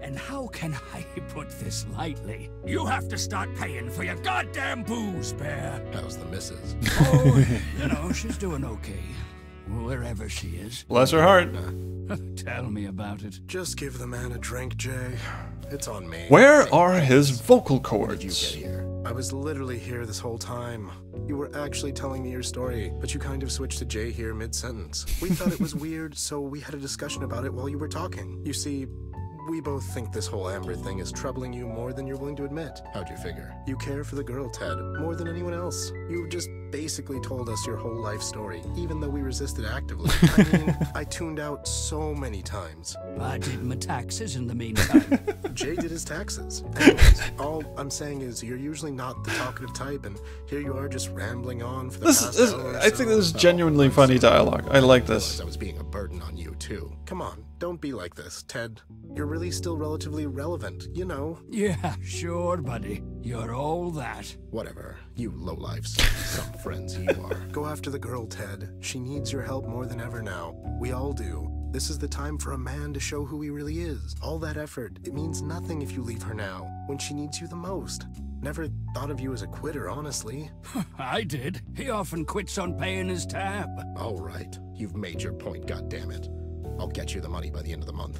[SPEAKER 11] And how can I put this lightly? You have to start paying for your goddamn booze, Bear.
[SPEAKER 2] How's the missus?
[SPEAKER 11] Oh, you know, she's doing okay. Wherever she is.
[SPEAKER 1] Bless her heart.
[SPEAKER 11] Tell me about it.
[SPEAKER 2] Just give the man a drink, Jay. It's on me.
[SPEAKER 1] Where are his vocal cords?
[SPEAKER 2] How did you get here? I was literally here this whole time. You were actually telling me your story, but you kind of switched to Jay here mid-sentence. We thought it was weird, so we had a discussion about it while you were talking. You see, we both think this whole Amber thing is troubling you more than you're willing to admit. How'd you figure? You care for the girl, Ted, more than anyone else. You just basically told us your whole life story, even though we resisted actively. I mean, I tuned out so many times.
[SPEAKER 11] I did my taxes in the meantime.
[SPEAKER 2] Jay did his taxes. Anyways, all I'm saying is you're usually not the talkative type, and here you are just rambling on for the past hour or
[SPEAKER 1] I think this is genuinely funny dialogue. I like this.
[SPEAKER 2] I was being a burden on you, too. Come on, don't be like this, Ted. You're really still relatively relevant, you know.
[SPEAKER 11] Yeah, sure, buddy. You're all that.
[SPEAKER 2] Whatever. You lowlifes. Some friends you are. Go after the girl, Ted. She needs your help more than ever now. We all do. This is the time for a man to show who he really is. All that effort, it means nothing if you leave her now, when she needs you the most. Never thought of you as a quitter, honestly.
[SPEAKER 11] I did. He often quits on paying his tab.
[SPEAKER 2] All right. You've made your point, goddammit. I'll get you the money by the end of the month.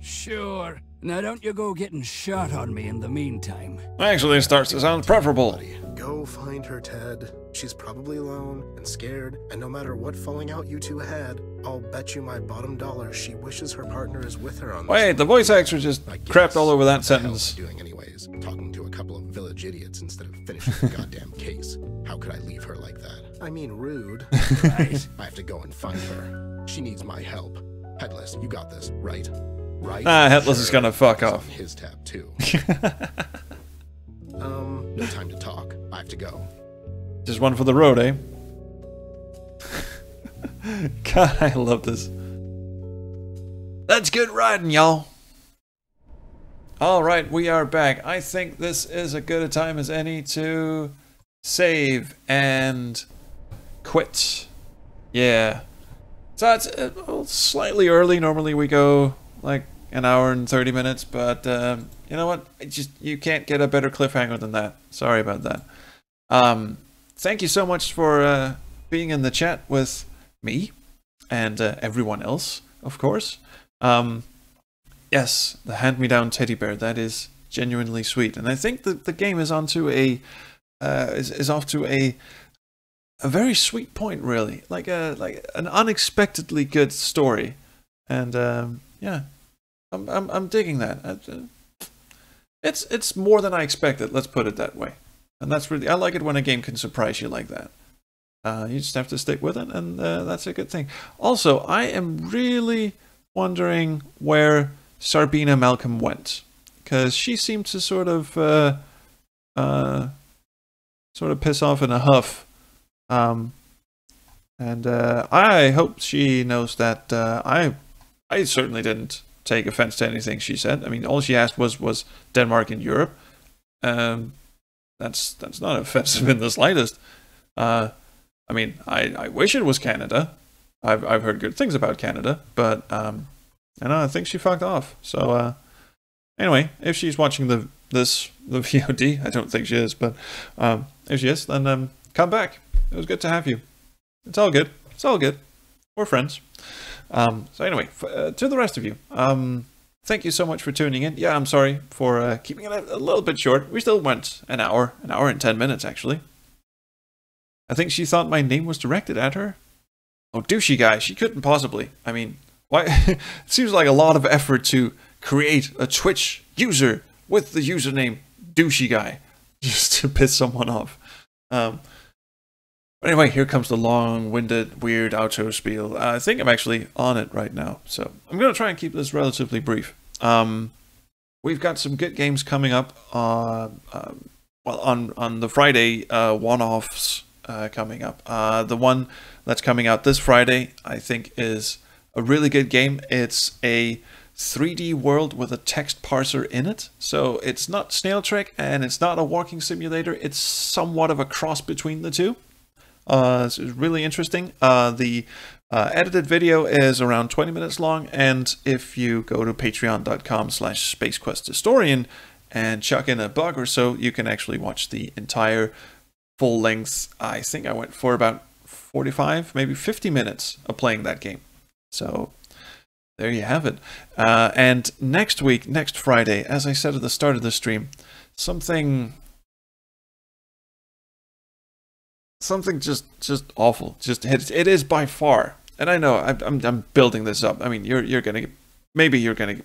[SPEAKER 11] Sure. Now don't you go getting shot on me in the meantime.
[SPEAKER 1] Actually, it starts to sound preferable.
[SPEAKER 2] Go find her, Ted. She's probably alone and scared, and no matter what falling out you two had, I'll bet you my bottom dollar she wishes her partner is with her on this.
[SPEAKER 1] Wait, the voice actor just crapped all over that sentence.
[SPEAKER 2] Doing anyways, talking to a couple of village idiots instead of finishing the goddamn case. How could I leave her like that? I mean, rude. Right. I have to go and find her. She needs my help. Headless, you got this, right? Right?
[SPEAKER 1] Headless is gonna fuck off.
[SPEAKER 2] His tab too. No time to talk. I have to go.
[SPEAKER 1] Just one for the road, eh? God, I love this. That's good riding, y'all. Alright, we are back. I think this is as good a time as any to save and quit. Yeah. So it's slightly early. Normally we go like an hour and 30 minutes, but you know what? You can't get a better cliffhanger than that. Sorry about that. Thank you so much for being in the chat with me and everyone else, of course. Yes, the hand-me-down teddy bear. That is genuinely sweet, and I think that the game is onto a is off to a very sweet point, really, like an unexpectedly good story, and yeah, I'm digging that. It's more than I expected. Let's put it that way, and that's really, I like it when a game can surprise you like that. You just have to stick with it, and that's a good thing. Also, I am really wondering where Sarbina Malcolm went, because she seemed to sort of piss off in a huff. And I hope she knows that I certainly didn't take offense to anything she said. I mean, all she asked was Denmark and Europe. That's not offensive in the slightest. I mean, I wish it was Canada. I've heard good things about Canada, but I think she fucked off. So anyway, if she's watching the VOD, I don't think she is, but if she is, then come back. It was good to have you. It's all good. It's all good. We're friends. So anyway, to the rest of you, thank you so much for tuning in. Yeah, I'm sorry for keeping it a little bit short. We still went an hour and 10 minutes, actually. I think she thought my name was directed at her. Oh, douchey guy. She couldn't possibly. I mean, why? It seems like a lot of effort to create a Twitch user with the username douchey guy just to piss someone off. But anyway, here comes the long-winded, weird outro spiel. I think I'm actually on it right now, so I'm going to try and keep this relatively brief. We've got some good games coming up well, on the Friday one-offs coming up. The one that's coming out this Friday, I think, is a really good game. It's a 3D world with a text parser in it. So it's not Snail Trek and it's not a walking simulator. It's somewhat of a cross between the two. It's really interesting. The edited video is around 20 minutes long, and if you go to patreon.com/SpaceQuestHistorian and chuck in $1 or so, you can actually watch the entire full length. I think I went for about 45, maybe 50 minutes of playing that game. So there you have it. And next week, next Friday, as I said at the start of the stream, something just awful. Just it is by far, and I know I'm building this up. I mean, you're gonna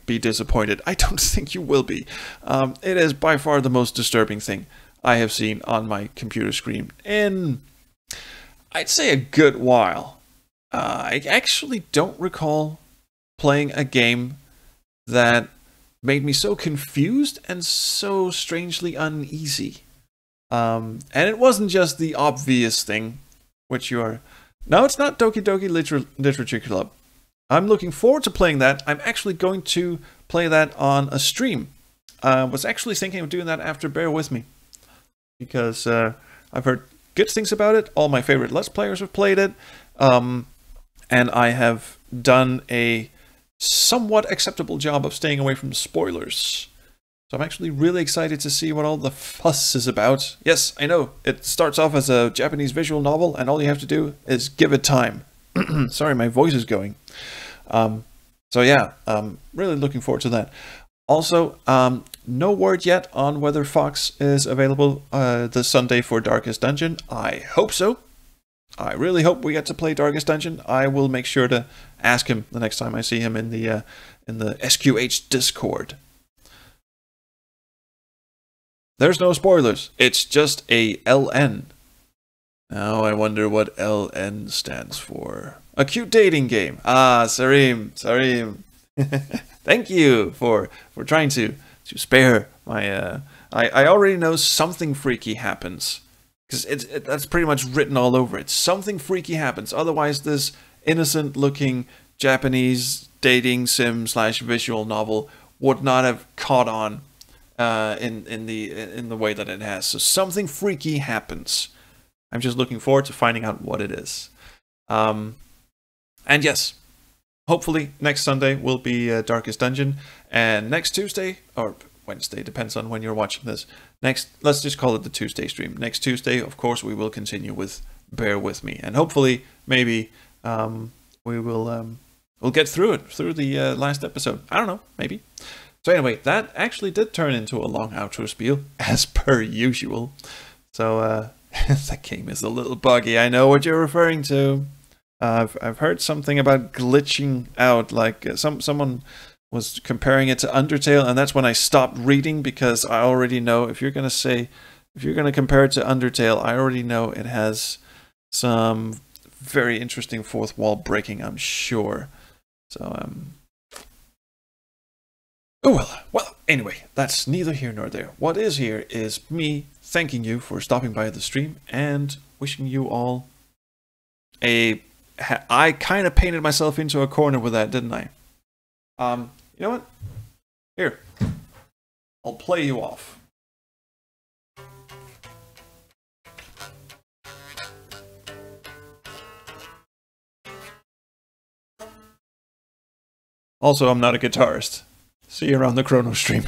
[SPEAKER 1] be disappointed. I don't think you will be. It is by far the most disturbing thing I have seen on my computer screen in, I'd say, a good while. I actually don't recall playing a game that made me so confused and so strangely uneasy. And it wasn't just the obvious thing, which you are... No, it's not Doki Doki Literature Club. I'm looking forward to playing that. I'm actually going to play that on a stream. I was actually thinking of doing that after Bear With Me, because I've heard good things about it. All my favorite Let's Players have played it. And I have done a somewhat acceptable job of staying away from spoilers. So I'm actually really excited to see what all the fuss is about. Yes, I know, it starts off as a Japanese visual novel, and all you have to do is give it time. Sorry, my voice is going. So yeah, really looking forward to that. Also, no word yet on whether Fox is available this Sunday for Darkest Dungeon. I hope so. I really hope we get to play Darkest Dungeon. I will make sure to ask him the next time I see him in the SQH Discord. There's no spoilers. It's just a LN. Now I wonder what LN stands for. A cute dating game. Ah, Sareem. Thank you for trying to spare my... I already know something freaky happens. Because that's pretty much written all over it. Something freaky happens. Otherwise, this innocent-looking Japanese dating sim/visual novel would not have caught on in the way that it has. So something freaky happens. I'm just looking forward to finding out what it is. And yes, hopefully next Sunday will be Darkest Dungeon, and next Tuesday or Wednesday, depends on when you're watching this. Let's just call it the Tuesday stream. Next Tuesday, of course, we will continue with Bear With Me, and hopefully, maybe we'll get through it through the last episode. I don't know, maybe. So anyway, that actually did turn into a long outro spiel, as per usual. So the game is a little buggy. I know what you're referring to. I've heard something about glitching out, like someone was comparing it to Undertale, and that's when I stopped reading, because I already know if you're gonna compare it to Undertale, I already know it has some very interesting fourth wall breaking, I'm sure. So oh well, anyway, that's neither here nor there. What is here is me thanking you for stopping by the stream and wishing you all I kind of painted myself into a corner with that, didn't I? You know what? Here, I'll play you off. Also, I'm not a guitarist. See you around the Chrono stream.